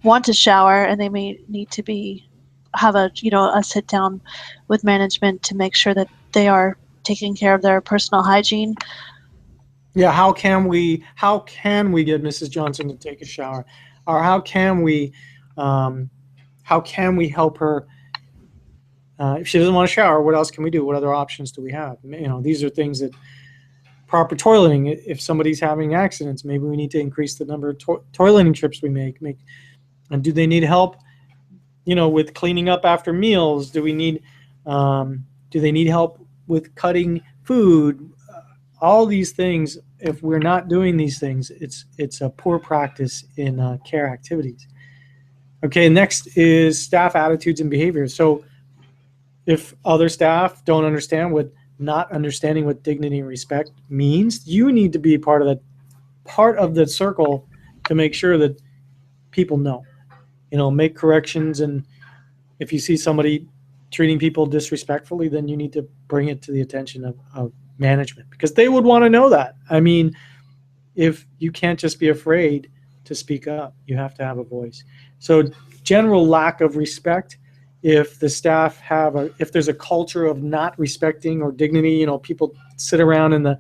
want to shower, and they may need to have a sit down with management to make sure that they are taking care of their personal hygiene. Yeah, how can we get Mrs. Johnson to take a shower, or how can we help her if she doesn't want to shower? What else can we do? What other options do we have? You know, these are things that proper toileting. If somebody's having accidents, maybe we need to increase the number of toileting trips we make. And do they need help? You know, with cleaning up after meals? Do they need help with cutting food? All these things, if we're not doing these things, it's a poor practice in care activities. Okay, next is staff attitudes and behaviors. So if other staff don't understand not understanding what dignity and respect means, you need to be part of the circle to make sure that people know. You know, make corrections, and if you see somebody treating people disrespectfully, then you need to bring it to the attention of management, because they would want to know that. I mean, if you can't just be afraid to speak up, you have to have a voice. So general lack of respect. If the staff if there's a culture of not respecting or dignity, you know, people sit around in the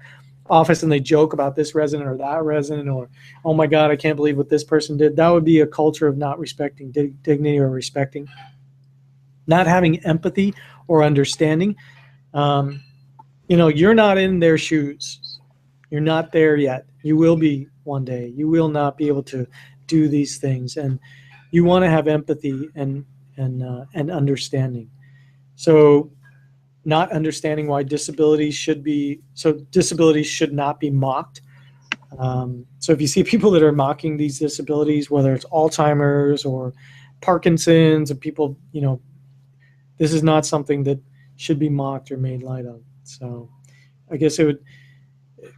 office and they joke about this resident or that resident, or, oh my God, I can't believe what this person did. That would be a culture of not respecting dignity or respecting, not having empathy or understanding. You know, you're not in their shoes. You're not there yet. You will be one day. You will not be able to do these things, and you want to have empathy and understanding. So, not understanding why disabilities should not be mocked. So if you see people that are mocking these disabilities, whether it's Alzheimer's or Parkinson's, and people, you know, this is not something that should be mocked or made light of. So I guess it would,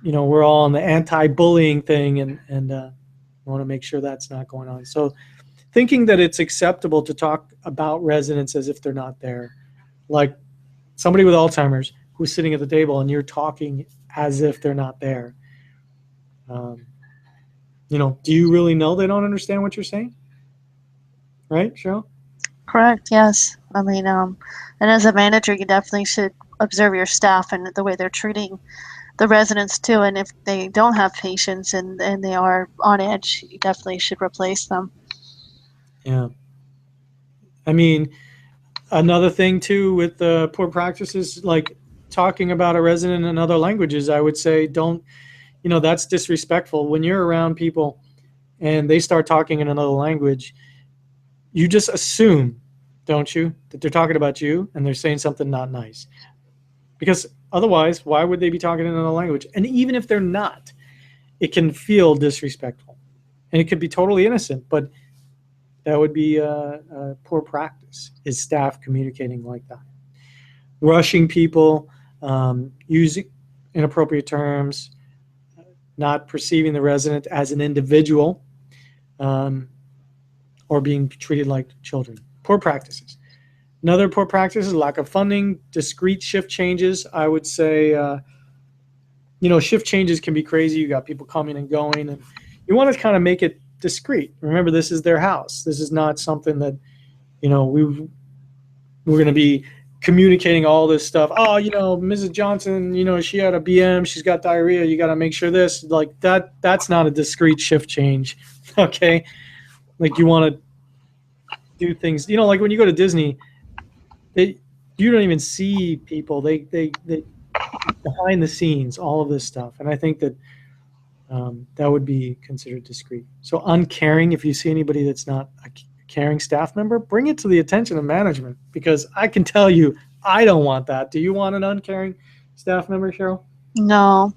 you know, we're all on the anti-bullying thing, and I want to make sure that's not going on. So thinking that it's acceptable to talk about residents as if they're not there, like somebody with Alzheimer's who's sitting at the table and you're talking as if they're not there. Do you really know they don't understand what you're saying? Right, Cheryl? Correct. Yes. I mean, and as a manager, you definitely should observe your staff and the way they're treating the residents too. And if they don't have patience and they are on edge, you definitely should replace them. Yeah. I mean, another thing too with poor practices, like talking about a resident in other languages, I would say don't, that's disrespectful. When you're around people and they start talking in another language, you just assume, don't you, that they're talking about you and they're saying something not nice. Because otherwise, why would they be talking in another language? And even if they're not, it can feel disrespectful. And it could be totally innocent, but that would be a poor practice, is staff communicating like that. Rushing people, using inappropriate terms, not perceiving the resident as an individual, or being treated like children. Poor practices. Another poor practice is lack of funding, discrete shift changes. I would say, shift changes can be crazy. You got people coming and going, and you want to kind of make it discreet. Remember, this is their house. This is not something that, we're going to be communicating all this stuff. Oh, Mrs. Johnson, she had a BM, she's got diarrhea. You got to make sure this, like that. That's not a discrete shift change. Okay, like you want to do things. Like when you go to Disney, you don't even see people. They behind the scenes, all of this stuff, and I think that that would be considered discreet. So uncaring, if you see anybody that's not a caring staff member, bring it to the attention of management, because I can tell you, I don't want that. Do you want an uncaring staff member, Cheryl? No.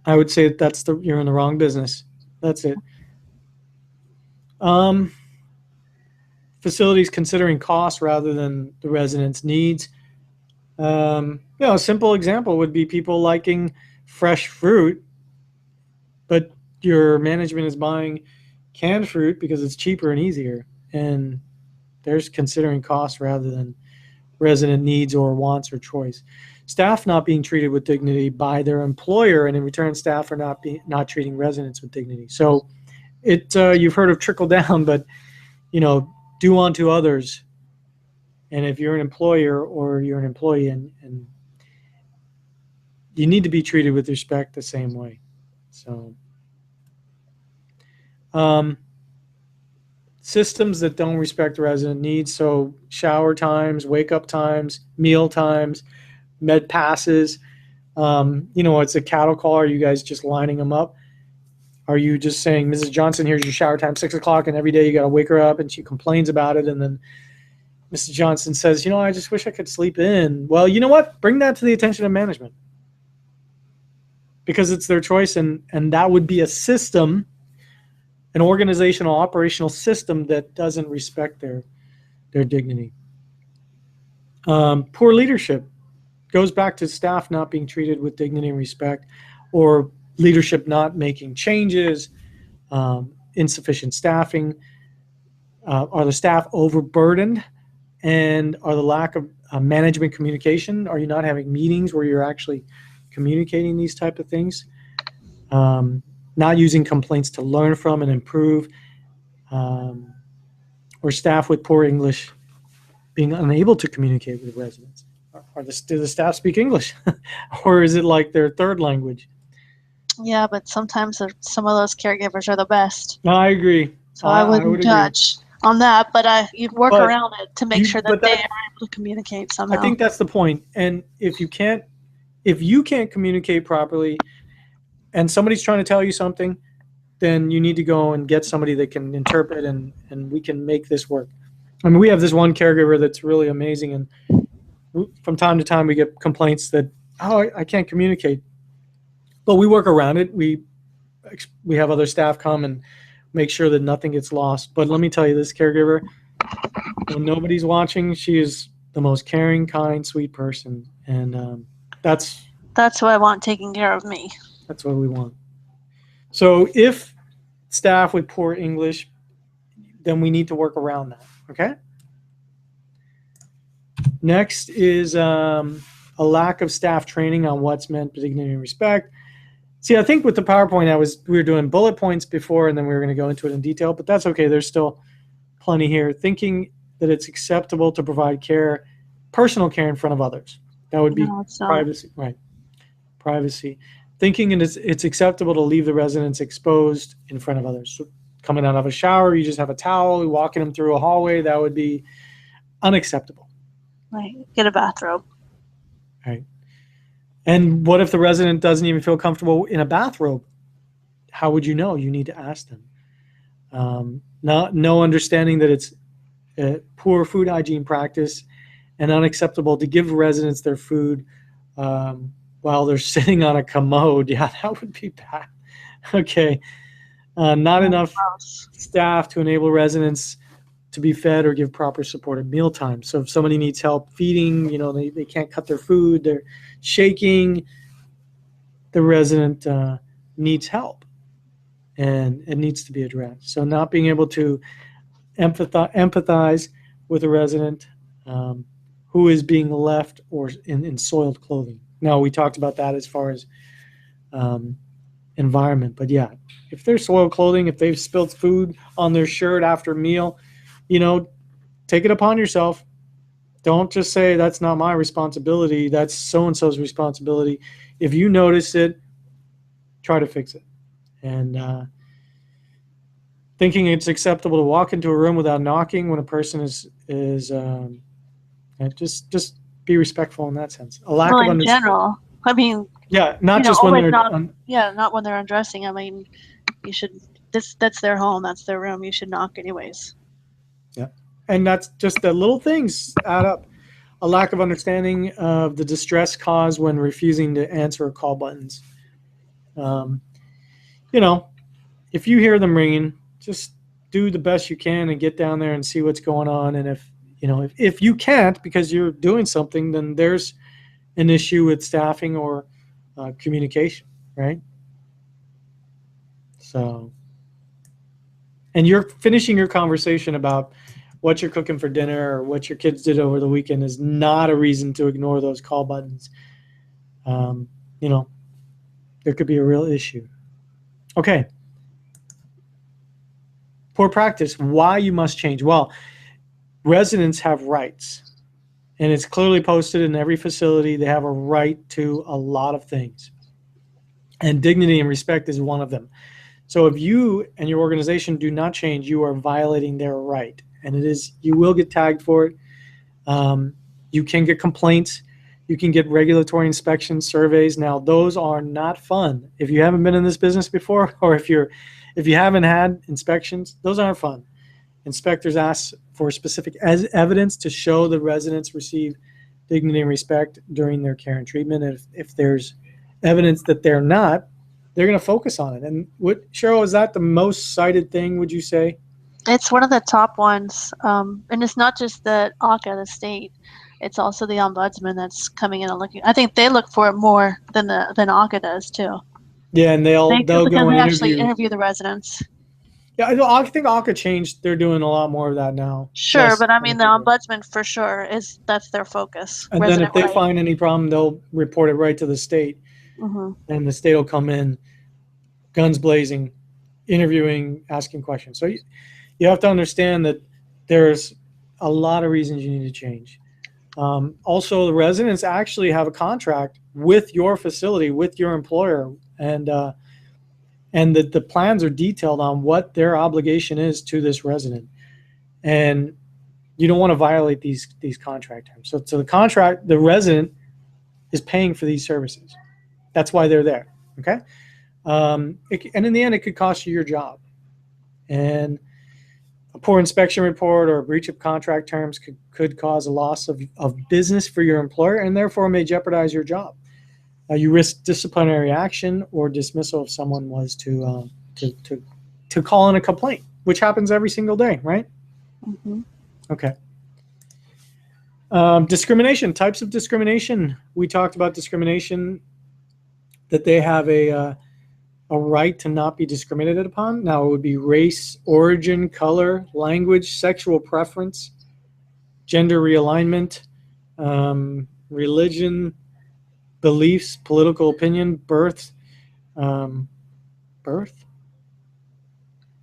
I would say that you're in the wrong business. That's it. Facilities considering cost rather than the residents' needs. A simple example would be people liking fresh fruit, but your management is buying canned fruit because it's cheaper and easier, and there's considering cost rather than resident needs or wants or choice. Staff not being treated with dignity by their employer, and in return, staff are not treating residents with dignity. So, you've heard of trickle down, but do unto others. And if you're an employer or you're an employee, and you need to be treated with respect the same way. So, systems that don't respect resident needs. So shower times, wake up times, meal times, med passes. It's a cattle call. Are you guys just lining them up? Are you just saying, Mrs. Johnson, here's your shower time, 6 o'clock, and every day you got to wake her up, and she complains about it, and then Mrs. Johnson says, I just wish I could sleep in. Well, you know what? Bring that to the attention of management, because it's their choice, and that would be a system, an organizational, operational system that doesn't respect their dignity. Poor leadership goes back to staff not being treated with dignity and respect, or leadership not making changes, insufficient staffing. Are the staff overburdened? And are the lack of management communication? Are you not having meetings where you're actually communicating these type of things? Not using complaints to learn from and improve, or staff with poor English being unable to communicate with residents. Do the staff speak English? Or is it like their third language? Yeah, but sometimes some of those caregivers are the best. I agree. So I wouldn't judge on that, but you work around it to make sure that they are able to communicate somehow. I think that's the point. And if you can't communicate properly, and somebody's trying to tell you something, then you need to go and get somebody that can interpret, and we can make this work. I mean, we have this one caregiver that's really amazing, and from time to time we get complaints that, I can't communicate. But we work around it. We have other staff come and make sure that nothing gets lost. But let me tell you, this caregiver, when nobody's watching, she is the most caring, kind, sweet person. And that's who I want taking care of me. That's what we want. So if staff with poor English, then we need to work around that, okay? Next is a lack of staff training on what's meant by dignity and respect. See, I think with the PowerPoint, we were doing bullet points before, and then we were going to go into it in detail, but that's okay. There's still plenty here. Thinking that it's acceptable to provide care, personal care in front of others. That would be No, it's not. privacy, right? Privacy. Thinking it's acceptable to leave the residents exposed in front of others. So coming out of a shower, you just have a towel, walking them through a hallway, that would be unacceptable. Right. Get a bathrobe. Right. And what if the resident doesn't even feel comfortable in a bathrobe? How would you know? You need to ask them. No understanding that it's a poor food hygiene practice and unacceptable to give residents their food while they're sitting on a commode. Yeah, that would be bad. Okay. Not enough staff to enable residents to be fed or give proper support at mealtime. So if somebody needs help feeding, they can't cut their food, they're shaking, the resident needs help, and it needs to be addressed. So not being able to empathize with a resident who is being left or in soiled clothing. Now, we talked about that as far as environment, but yeah, if they're soiled clothing, if they've spilled food on their shirt after a meal, take it upon yourself. Don't just say that's not my responsibility, that's so-and-so's responsibility. If you notice it, try to fix it. And thinking it's acceptable to walk into a room without knocking when a person is just be respectful in that sense. A lack of in general, I mean, yeah, not just when they're not when they're undressing. I mean, you should. That's their home. That's their room. You should knock anyways. Yeah, and that's just the little things add up. A lack of understanding of the distress caused when refusing to answer call buttons. If you hear them ringing, just do the best you can and get down there and see what's going on. And if you can't because you're doing something, then there's an issue with staffing or communication, right? So, and you're finishing your conversation about what you're cooking for dinner or what your kids did over the weekend is not a reason to ignore those call buttons. There could be a real issue. Okay. Poor practice, why you must change. Well, residents have rights, and it's clearly posted in every facility. They have a right to a lot of things, and dignity and respect is one of them. So if you and your organization do not change, you are violating their right, and you will get tagged for it. You can get complaints. You can get regulatory inspections, surveys. Now, those are not fun. If you haven't been in this business before, or if you haven't had inspections, those aren't fun. Inspectors ask for specific evidence to show the residents receive dignity and respect during their care and treatment. If there's evidence that they're not, they're going to focus on it. And Cheryl, is that the most cited thing, would you say? It's one of the top ones. And it's not just the ACA, the state. It's also the ombudsman that's coming in and looking. I think they look for it more than ACA does too. Yeah, and they'll go and actually interview the residents. Yeah, I think ACA changed. They're doing a lot more of that now. Sure, but I mean the ombudsman for sure that's their focus. And then if they find any problem, they'll report it right to the state, and the state will come in, guns blazing, interviewing, asking questions. So you have to understand that there's a lot of reasons you need to change. Also, the residents actually have a contract with your facility, with your employer, and that the plans are detailed on what their obligation is to this resident. And you don't want to violate these contract terms. So the resident is paying for these services. That's why they're there, okay? And in the end, it could cost you your job. And a poor inspection report or a breach of contract terms could cause a loss of business for your employer and therefore may jeopardize your job. You risk disciplinary action or dismissal if someone was to call in a complaint, which happens every single day, right? Okay. Discrimination, types of discrimination. We talked about discrimination, that they have a right to not be discriminated upon. Now, it would be race, origin, color, language, sexual preference, gender realignment, religion, beliefs, political opinion, birth, um, birth.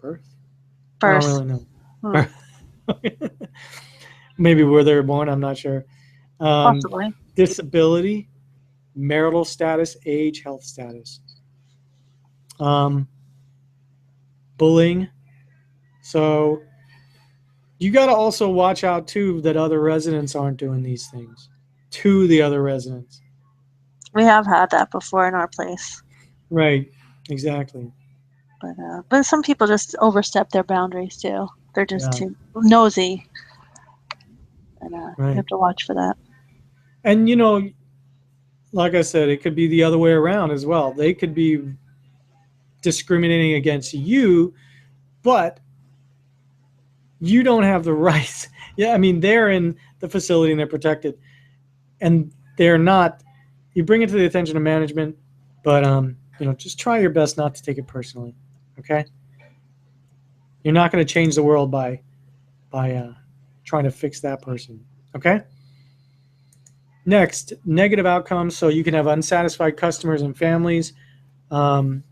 I don't Birth. really know. Hmm. Maybe where they were born. I'm not sure. Um, Possibly. Disability, marital status, age, health status. Um, Bullying. So you got to also watch out too that other residents aren't doing these things to the other residents. We have had that before in our place. Right. Exactly. But some people just overstep their boundaries too. They're just Yeah. too nosy, and you Right. have to watch for that. And like I said, it could be the other way around as well. They could be discriminating against you, but you don't have the rights. Yeah, I mean, they're in the facility and they're protected, and they're not. You bring it to the attention of management, but just try your best not to take it personally. Okay, you're not going to change the world by trying to fix that person. Okay. Next, negative outcomes. So you can have unsatisfied customers and families, and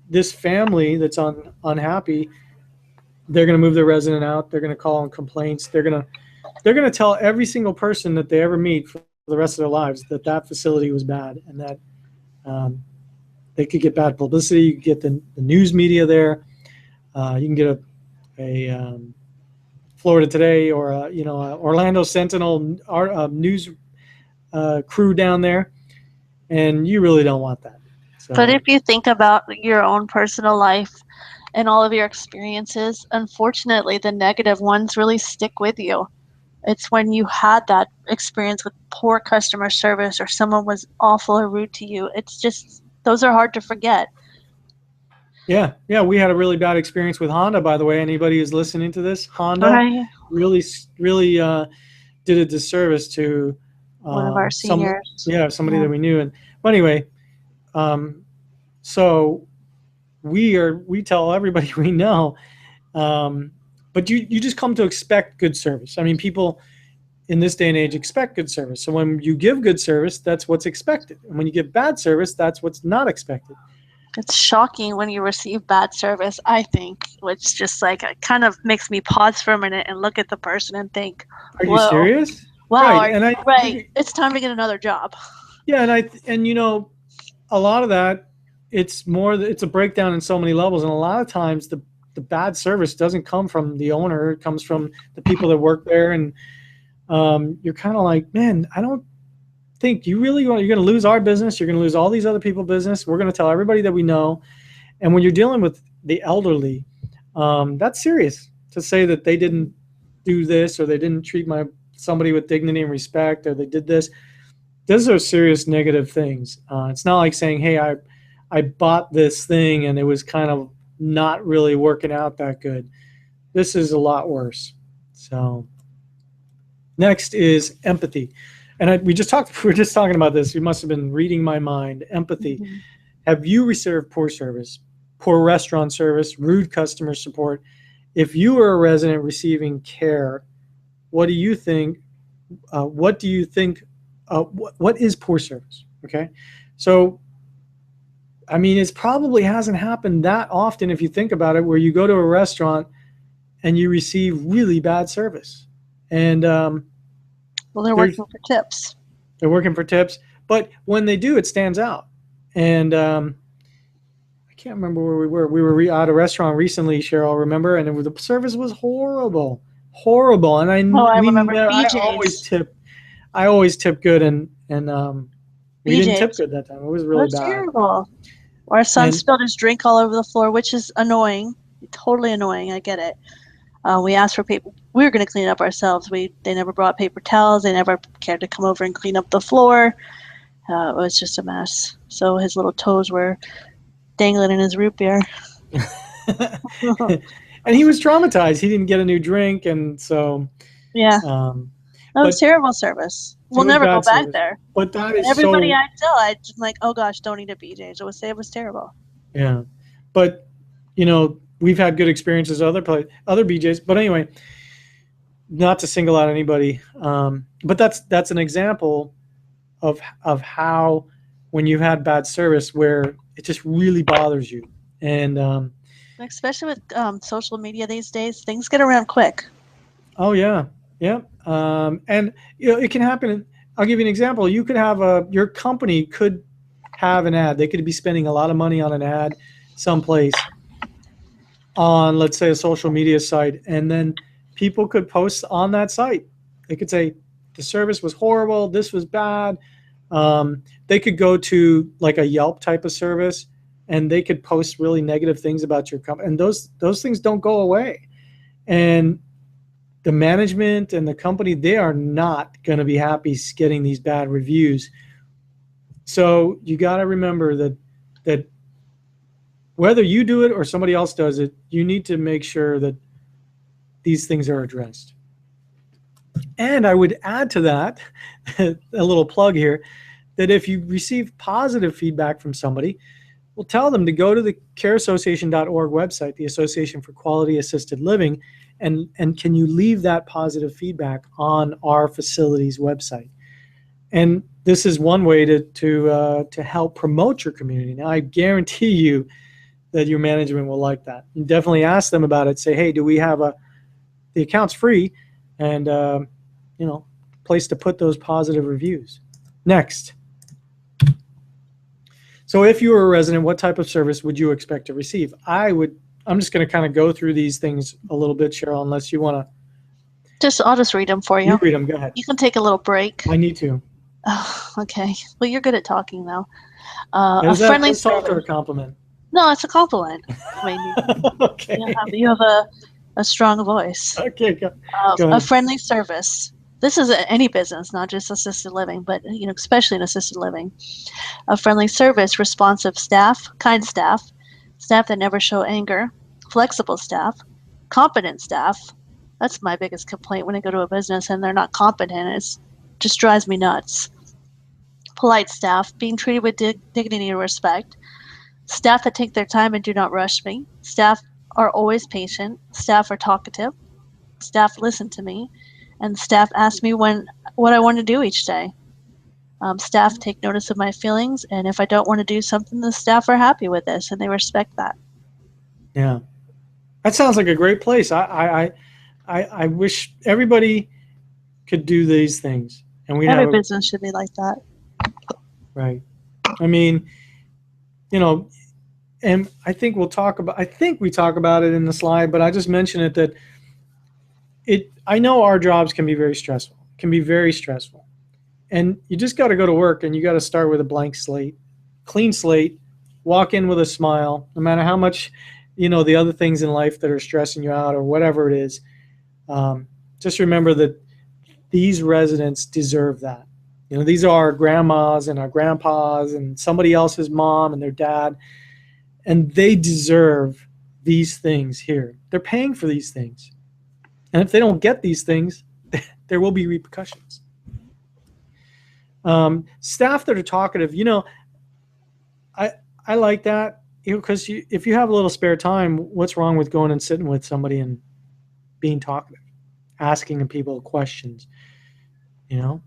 this family that's unhappy, they're going to move their resident out. They're going to call in complaints. They're going to tell every single person that they ever meet for the rest of their lives that facility was bad, and that they could get bad publicity. You could get the news media there. You can get a Florida Today or a Orlando Sentinel news crew down there, and you really don't want that. So, But if you think about your own personal life and all of your experiences, unfortunately, the negative ones really stick with you. It's when you had that experience with poor customer service or someone was awful or rude to you. It's just, those are hard to forget. yeah, we had a really bad experience with Honda, by the way. Anybody who's listening to this, Honda Right. really did a disservice to One of our seniors. somebody Yeah. that we knew. And but anyway, so we tell everybody we know, but you just come to expect good service. I mean, people in this day and age expect good service. So when you give good service, that's what's expected. And when you give bad service, that's what's not expected. It's shocking when you receive bad service, I think, which just like it kind of makes me pause for a minute and look at the person and think, Are you whoa, serious? wow, Right. And right, it's time to get another job. yeah, and a lot of that, it's a breakdown in so many levels, and a lot of times the bad service doesn't come from the owner. It comes from the people that work there, and you're kind of like, man, I don't think you're going to lose our business. You're going to lose all these other people's business. We're going to tell everybody that we know. And when you're dealing with the elderly, that's serious to say that they didn't do this, or they didn't treat somebody with dignity and respect, or they did this. Those are serious negative things. It's not like saying, hey, I bought this thing and it was kind of not really working out that good. This is a lot worse. So next is empathy. And we were just talking about this. You must have been reading my mind. Empathy. Mm-hmm. Have you received poor service, poor restaurant service, rude customer support? If you were a resident receiving care, what do you think? What is poor service? Okay. So, I mean, it probably hasn't happened that often if you think about it, where you go to a restaurant and you receive really bad service. And well, they're working for tips. They're working for tips. But when they do, it stands out. And I can't remember where we were. We were at a restaurant recently, Cheryl, remember? And the service was horrible. And I remember BJ's. I always tip good, and we didn't tip BJ's. good that time. It was really bad. Terrible. Our son spilled his drink all over the floor, which is annoying. Totally annoying. I get it. We asked for paper. We were going to clean it up ourselves. They never brought paper towels. They never cared to come over and clean up the floor. It was just a mess. So his little toes were dangling in his root beer. And he was traumatized. He didn't get a new drink, and so yeah, that was terrible service. We'll never go back there. But that is everybody I tell, I'm like, oh gosh, don't eat at BJ's. I would say it was terrible. Yeah, but we've had good experiences other BJ's. But anyway, not to single out anybody, but that's an example of how when you've had bad service, where it just really bothers you. And Especially with social media these days, things get around quick. oh yeah, yeah. And it can happen. I'll give you an example. You could have your company could have an ad. They could be spending a lot of money on an ad someplace on, let's say, a social media site, and then people could post on that site. They could say the service was horrible, this was bad. They could go to like a Yelp type of service, and they could post really negative things about your company, and those things don't go away. And the management and the company, they are not going to be happy getting these bad reviews. So you got to remember that whether you do it or somebody else does it, you need to make sure that these things are addressed. And I would add to that, a little plug here, that if you receive positive feedback from somebody, we'll tell them to go to the careassociation.org website, the Association for Quality Assisted Living, and can you leave that positive feedback on our facility's website. And this is one way to help promote your community. Now, I guarantee you that your management will like that. You definitely ask them about it. Say, hey, do we have the account's free, and place to put those positive reviews. Next. So if you were a resident, what type of service would you expect to receive? I'm just going to kind of go through these things a little bit, Cheryl, unless you want to. I'll just read them for you. You read them. Go ahead. You can take a little break. I need to. Oh, okay. Well, you're good at talking, though. Is that friendly insult service. or a compliment? No, it's a compliment. I mean, okay. You have a strong voice. Okay, go A ahead. friendly service. This is any business, not just assisted living, but especially in assisted living. A friendly service, responsive staff, kind staff, staff that never show anger, flexible staff, competent staff. That's my biggest complaint when I go to a business and they're not competent. It just drives me nuts. Polite staff, being treated with dignity and respect. Staff that take their time and do not rush me. Staff are always patient. Staff are talkative. Staff listen to me. And staff ask me what I want to do each day. Staff take notice of my feelings, and if I don't want to do something, the staff are happy with this, and they respect that. Yeah. That sounds like a great place. I wish everybody could do these things. And Every business should be like that. Right. I mean, and I think we talk about it in the slide, but I just mention it that I know our jobs can be very stressful. And you just got to go to work, and you got to start with a blank slate, clean slate, walk in with a smile, no matter how much, the other things in life that are stressing you out or whatever it is. Just remember that these residents deserve that. These are our grandmas and our grandpas and somebody else's mom and their dad, and they deserve these things here. They're paying for these things. And if they don't get these things, there will be repercussions. Staff that are talkative, I like that, because if you have a little spare time, what's wrong with going and sitting with somebody and being talkative, asking people questions?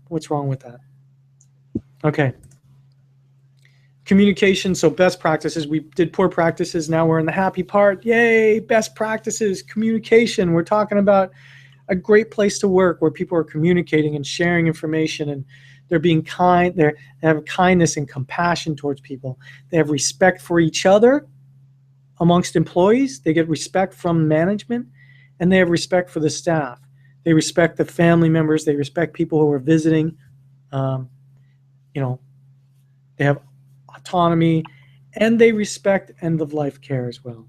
What's wrong with that? Okay. Communication, so best practices. We did poor practices. Now we're in the happy part. Yay, best practices, communication. We're talking about a great place to work where people are communicating and sharing information, and they're being kind. They have kindness and compassion towards people. They have respect for each other amongst employees. They get respect from management, and they have respect for the staff. They respect the family members. They respect people who are visiting. They have autonomy, and they respect end-of-life care as well.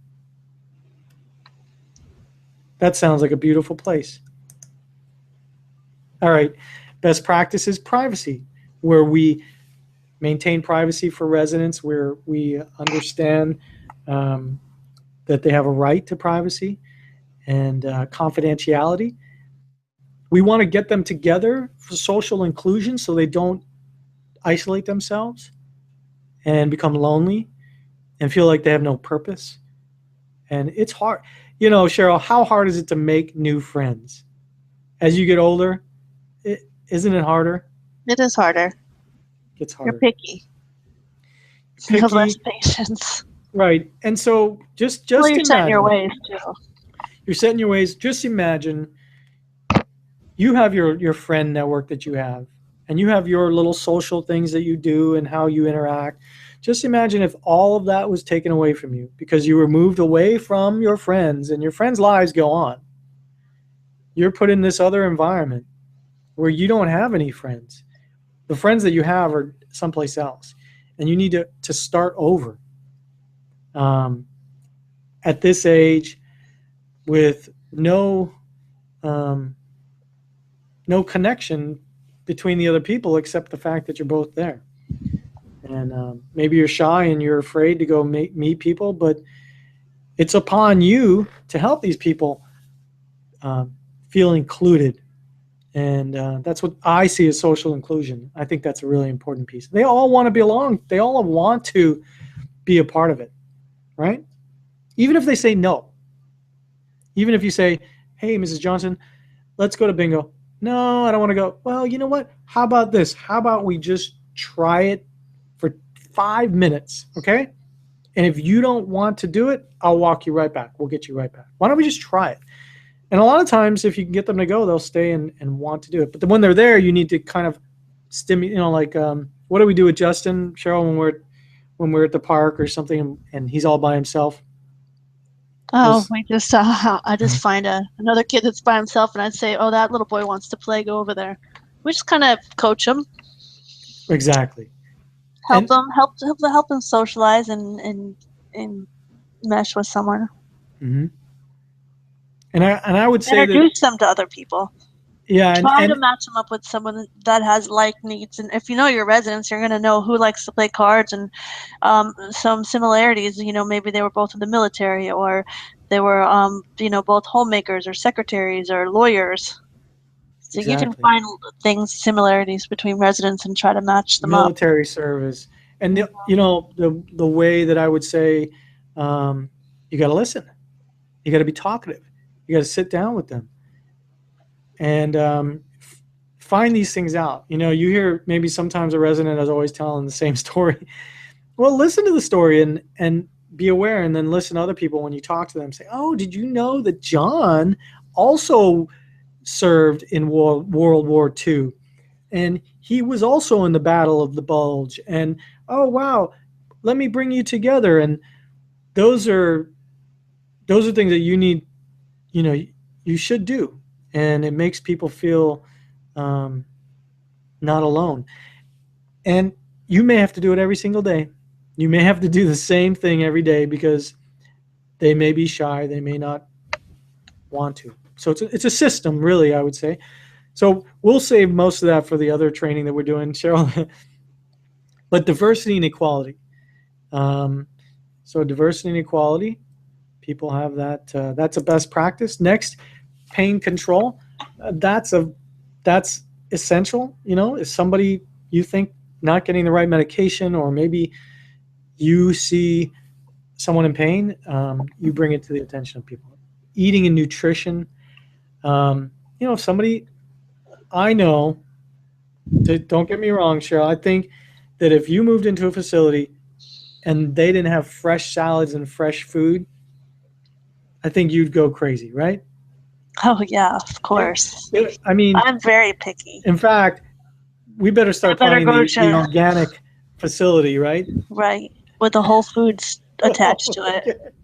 That sounds like a beautiful place. All right, best practices, privacy, where we maintain privacy for residents, where we understand that they have a right to privacy and confidentiality. We want to get them together for social inclusion so they don't isolate themselves and become lonely and feel like they have no purpose. And it's hard. Cheryl, how hard is it to make new friends? As you get older, isn't it harder? It is harder. It's harder. You're picky. You have less picky, patience. right? And so just Well, you're set in your imagine, ways too. you're set in your ways. Just imagine you have your friend network that you have, and you have your little social things that you do and how you interact. Just imagine if all of that was taken away from you because you were moved away from your friends, and your friends' lives go on. You're put in this other environment where you don't have any friends. The friends that you have are someplace else, and you need to start over um, at this age with um, no connection between the other people except the fact that you're both there. And maybe you're shy and you're afraid to go meet people, but it's upon you to help these people um, feel included. And that's what I see as social inclusion. I think that's a really important piece. They all want to belong. They all want to be a part of it, right? Even if they say no. Even if you say, hey, Mrs. Johnson, let's go to bingo. No, I don't want to go. Well, you know what? How about this? How about we just try it for 5 minutes, okay? And if you don't want to do it, I'll walk you right back. We'll get you right back. Why don't we just try it? And a lot of times, if you can get them to go, they'll stay and want to do it. But when they're there, you need to kind of stimulate, like what do we do with Justin, Cheryl, when we're at the park or something and he's all by himself? Oh, I just find another kid that's by himself, and I'd say, "Oh, that little boy wants to play. Go over there." We just kind of coach him, Exactly. help them socialize and mesh with someone. Mm-hmm. And I would say Introduce them to other people. Yeah, Try to match them up with someone that has like needs. And if you know your residents, you're going to know who likes to play cards and some similarities. Maybe they were both in the military, or they were, both homemakers or secretaries or lawyers. So you can exactly. find similarities between residents and try to match them up. Military service, and the way that I would say, you got to listen, you got to be talkative, you got to sit down with them, and find these things out. You hear maybe sometimes a resident is always telling the same story. Well, listen to the story and be aware, and then listen to other people when you talk to them. Say, oh, did you know that John also served in World War II? And he was also in the Battle of the Bulge. And oh wow, let me bring you together. And those are things that you need, you should do, and it makes people feel not alone. And you may have to do it every single day. You may have to do the same thing every day because they may be shy, they may not want to. So it's a system, really, I would say. So we'll save most of that for the other training that we're doing, Cheryl. But diversity and equality. So diversity and equality, people have that. That's a best practice. Next, pain control. That's essential. Is somebody you think not getting the right medication, or maybe you see someone in pain, you bring it to the attention of people. Eating and nutrition. If somebody, I know, don't get me wrong, Cheryl, I think that if you moved into a facility and they didn't have fresh salads and fresh food, I think you'd go crazy, right? Oh yeah, of course. I mean, I'm very picky. in fact, we better start better planning go the organic facility, right? Right, with the Whole Foods attached to it.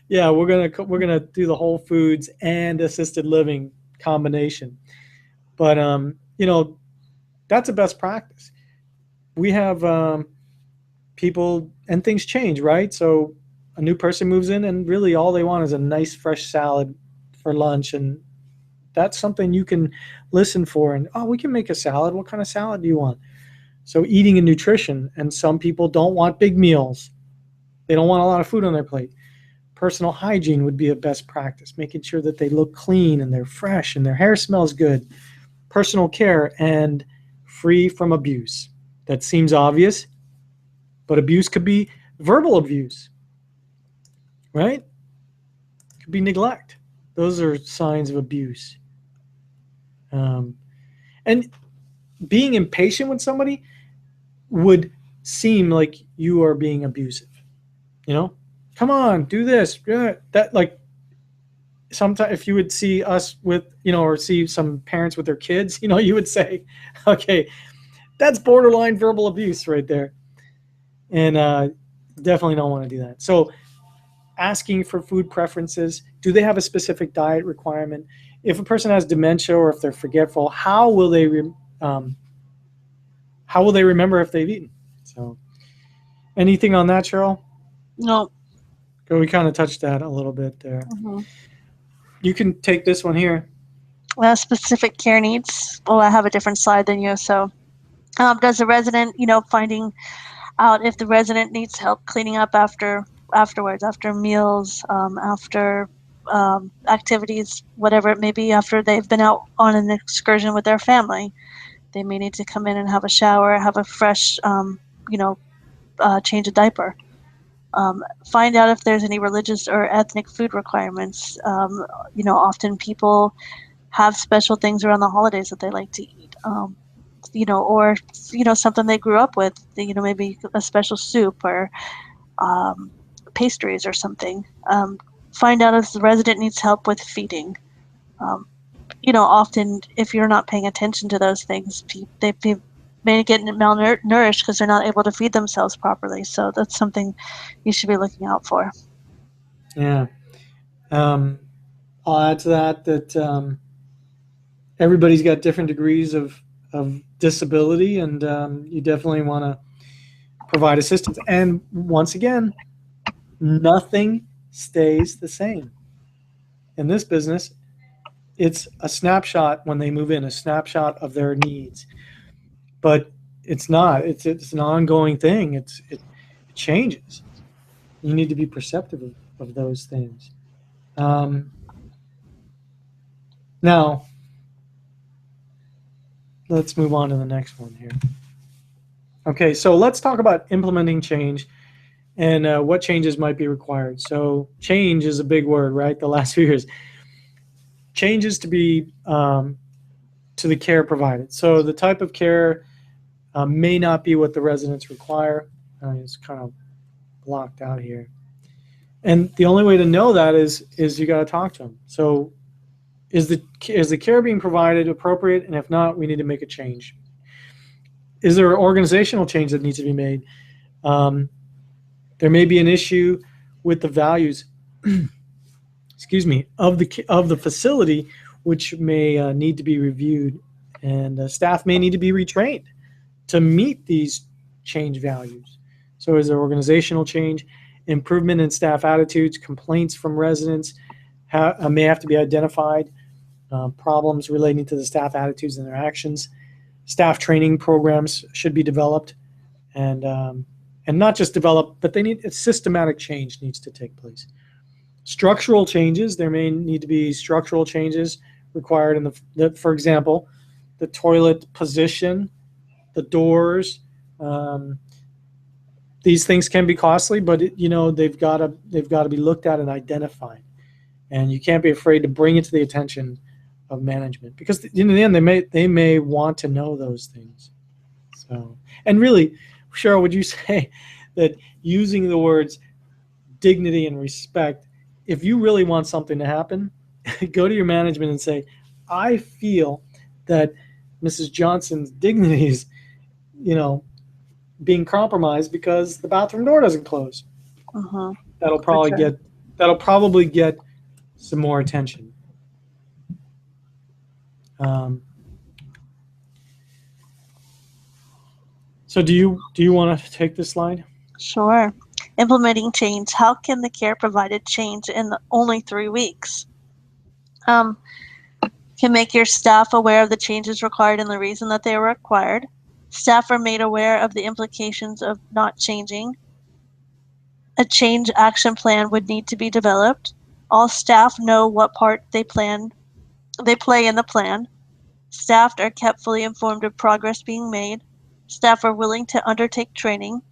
Yeah, we're gonna do the Whole Foods and assisted living combination. But that's a best practice. We have people, and things change, right? So a new person moves in, and really all they want is a nice fresh salad for lunch, and that's something you can listen for. And we can make a salad. What kind of salad do you want? So eating and nutrition, and some people don't want big meals. They don't want a lot of food on their plate. Personal hygiene would be a best practice, making sure that they look clean and they're fresh and their hair smells good. Personal care and free from abuse. That seems obvious, but abuse could be verbal abuse, right? It could be neglect. Those are signs of abuse. And being impatient with somebody would seem like you are being abusive. You know, come on, do this. Yeah, that, like, sometimes if you would see us with, or see some parents with their kids, you would say, okay, that's borderline verbal abuse right there. And definitely don't want to do that. So asking for food preferences, do they have a specific diet requirement? If a person has dementia or if they're forgetful, how will they remember if they've eaten? So anything on that, Cheryl? No. We kind of touched that a little bit there. Mm-hmm. You can take this one here. Specific care needs. Well, I have a different slide than you. So does the resident, finding out if the resident needs help cleaning up afterwards, after meals, after activities, whatever it may be, after they've been out on an excursion with their family. They may need to come in and have a shower, have a fresh, change of diaper. Find out if there's any religious or ethnic food requirements. Often people have special things around the holidays that they like to eat. Or something they grew up with. Maybe a special soup or pastries or something. Find out if the resident needs help with feeding. Often if you're not paying attention to those things, they may get malnourished because they're not able to feed themselves properly. So that's something you should be looking out for. Yeah. I'll add to that everybody's got different degrees of disability, and you definitely want to provide assistance. And once again, nothing stays the same. In this business, it's a snapshot when they move in, a snapshot of their needs. But it's not. It's an ongoing thing. It changes. You need to be perceptive of those things. Now, let's move on to the next one here. Okay, so let's talk about implementing change and what changes might be required. So change is a big word, right? The last few years. Changes to be to the care provided. So the type of care may not be what the residents require. It's kind of blocked out here. And the only way to know that is you got to talk to them. So is the care being provided appropriate? And if not, we need to make a change. Is there an organizational change that needs to be made? There may be an issue with the values, excuse me, of the facility, which may need to be reviewed, and staff may need to be retrained to meet these change values. So is there organizational change, improvement in staff attitudes, complaints from residents may have to be identified, problems relating to the staff attitudes and their actions. Staff training programs should be developed, and not just developed, but systematic change needs to take place. Structural changes, there may need to be structural changes required in for example, the toilet position, the doors. These things can be costly, but they've got to be looked at and identified, and you can't be afraid to bring it to the attention of management, because in the end they may want to know those things. So, and really, Cheryl, would you say that using the words dignity and respect, if you really want something to happen, go to your management and say, I feel that Mrs. Johnson's dignity is, being compromised because the bathroom door doesn't close. Uh-huh. That'll probably get some more attention. So do you want to take this slide? Sure. Implementing change. How can the care provided change in only 3 weeks? Can make your staff aware of the changes required and the reason that they were required. Staff are made aware of the implications of not changing. A change action plan would need to be developed. All staff know what part they play in the plan. Staff are kept fully informed of progress being made. Staff are willing to undertake training,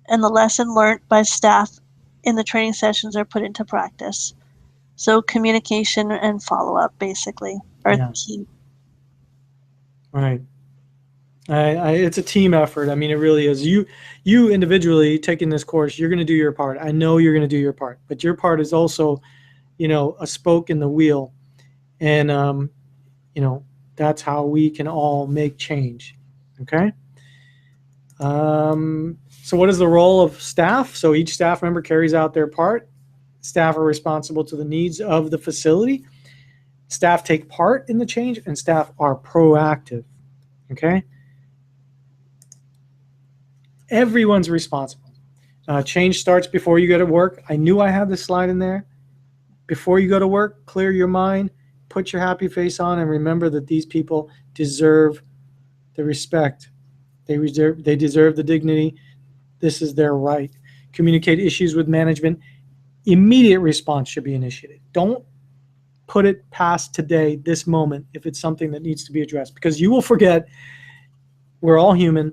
and the lesson learned by staff in the training sessions are put into practice. So communication and follow-up basically are the key. Right. It's a team effort. I mean, it really is. You individually taking this course, you're going to do your part. I know you're going to do your part, but your part is also, a spoke in the wheel, and that's how we can all make change. Okay. So what is the role of staff? So each staff member carries out their part. Staff are responsible to the needs of the facility. Staff take part in the change, and staff are proactive. Okay. Everyone's responsible. Change starts before you go to work. I knew I had this slide in there. Before you go to work, clear your mind, put your happy face on, and remember that these people deserve the respect. They deserve the dignity. This is their right. Communicate issues with management. Immediate response should be initiated. Don't put it past today, this moment, if it's something that needs to be addressed, because you will forget. We're all human.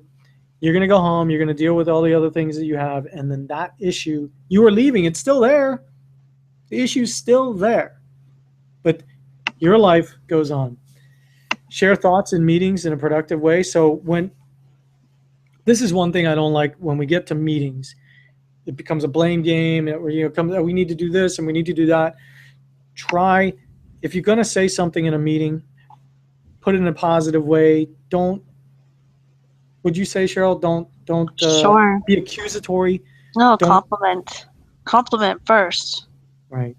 You're going to go home, you're going to deal with all the other things that you have, and then that issue, you are leaving, it's still there. The issue's still there. But your life goes on. Share thoughts in meetings in a productive way. So this is one thing I don't like when we get to meetings. It becomes a blame game, where we need to do this and we need to do that. Try, if you're going to say something in a meeting, put it in a positive way. Would you say, Cheryl, don't Sure. be accusatory? No, compliment first, Right.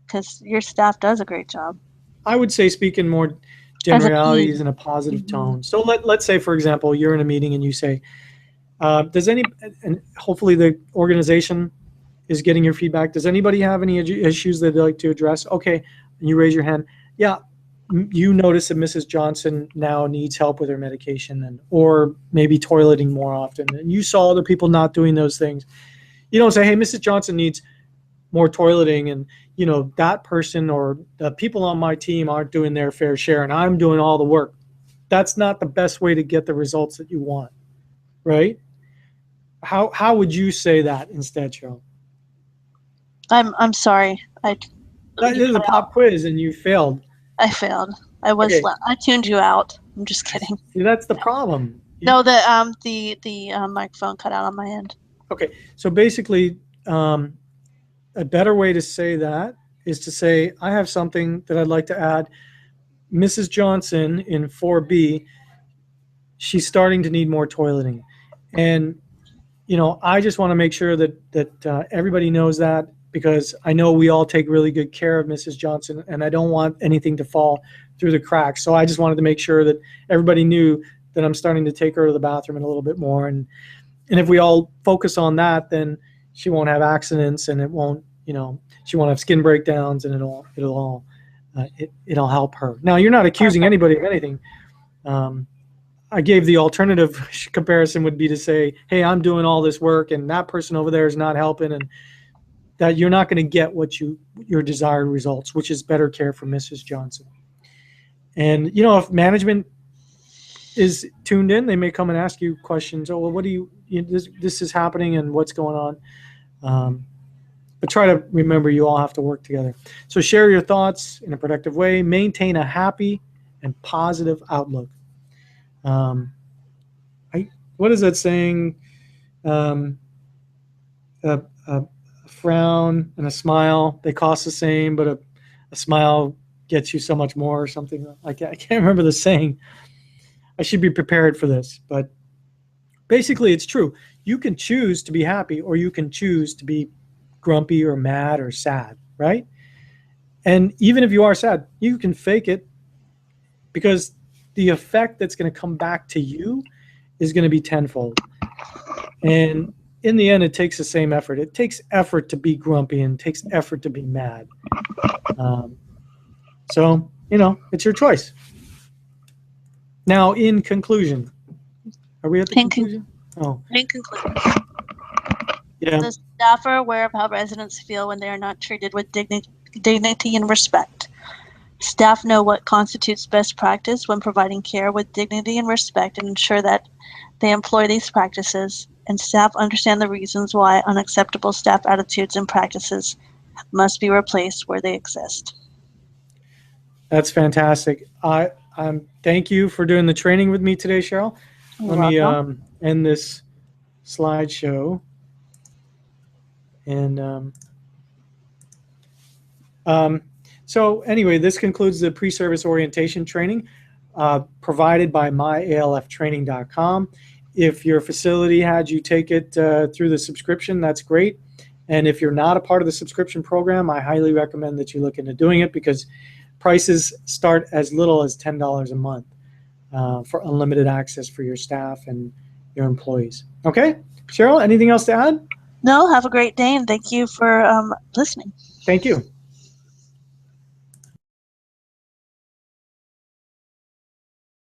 because your staff does a great job. I would say speak in more generalities in a positive tone. So let's say, for example, you're in a meeting and you say, and hopefully the organization is getting your feedback. Does anybody have any issues that they'd like to address? Okay. And you raise your hand. Yeah. You notice that Mrs. Johnson now needs help with her medication or maybe toileting more often. And you saw other people not doing those things. You don't say, hey, Mrs. Johnson needs more toileting, and that person or the people on my team aren't doing their fair share and I'm doing all the work. That's not the best way to get the results that you want, right? How would you say that instead, Cheryl? I'm sorry. That is a pop quiz and you failed. I failed. I tuned you out. I'm just kidding. See, that's the problem. No, the microphone cut out on my end. Okay, so basically, a better way to say that is to say, I have something that I'd like to add. Mrs. Johnson in 4B, she's starting to need more toileting. And, I just want to make sure that everybody knows that, because I know we all take really good care of Mrs. Johnson, and I don't want anything to fall through the cracks. So I just wanted to make sure that everybody knew that I'm starting to take her to the bathroom a little bit more. And if we all focus on that, then she won't have accidents, and she won't have skin breakdowns, and it'll help her. Now, you're not accusing anybody of anything. I gave the alternative comparison would be to say, hey, I'm doing all this work and that person over there is not helping, and that you're not going to get your desired results, which is better care for Mrs. Johnson. And, if management is tuned in, they may come and ask you questions. Oh, well, what this is happening and what's going on. But try to remember, you all have to work together. So share your thoughts in a productive way. Maintain a happy and positive outlook. What is that saying? A frown and a smile, they cost the same, but a smile gets you so much more, or something. I can't remember the saying. I should be prepared for this, but basically it's true. You can choose to be happy, or you can choose to be grumpy or mad or sad, right? And even if you are sad, you can fake it, because the effect that's going to come back to you is going to be tenfold. And in the end, it takes the same effort. It takes effort to be grumpy, and it takes effort to be mad. So, it's your choice. Now, in conclusion, are we at the conclusion? In conclusion. Yeah. The staff are aware of how residents feel when they are not treated with dignity and respect. Staff know what constitutes best practice when providing care with dignity and respect, and ensure that they employ these practices. And staff understand the reasons why unacceptable staff attitudes and practices must be replaced where they exist. That's fantastic. I Thank you for doing the training with me today, Cheryl. You're Let me welcome. end this slideshow. And so anyway, this concludes the pre-service orientation training provided by myalftraining.com. If your facility had you take it through the subscription, that's great. And if you're not a part of the subscription program, I highly recommend that you look into doing it, because prices start as little as $10 a month for unlimited access for your staff and your employees. Okay, Cheryl, anything else to add? No, have a great day, and thank you for listening. Thank you.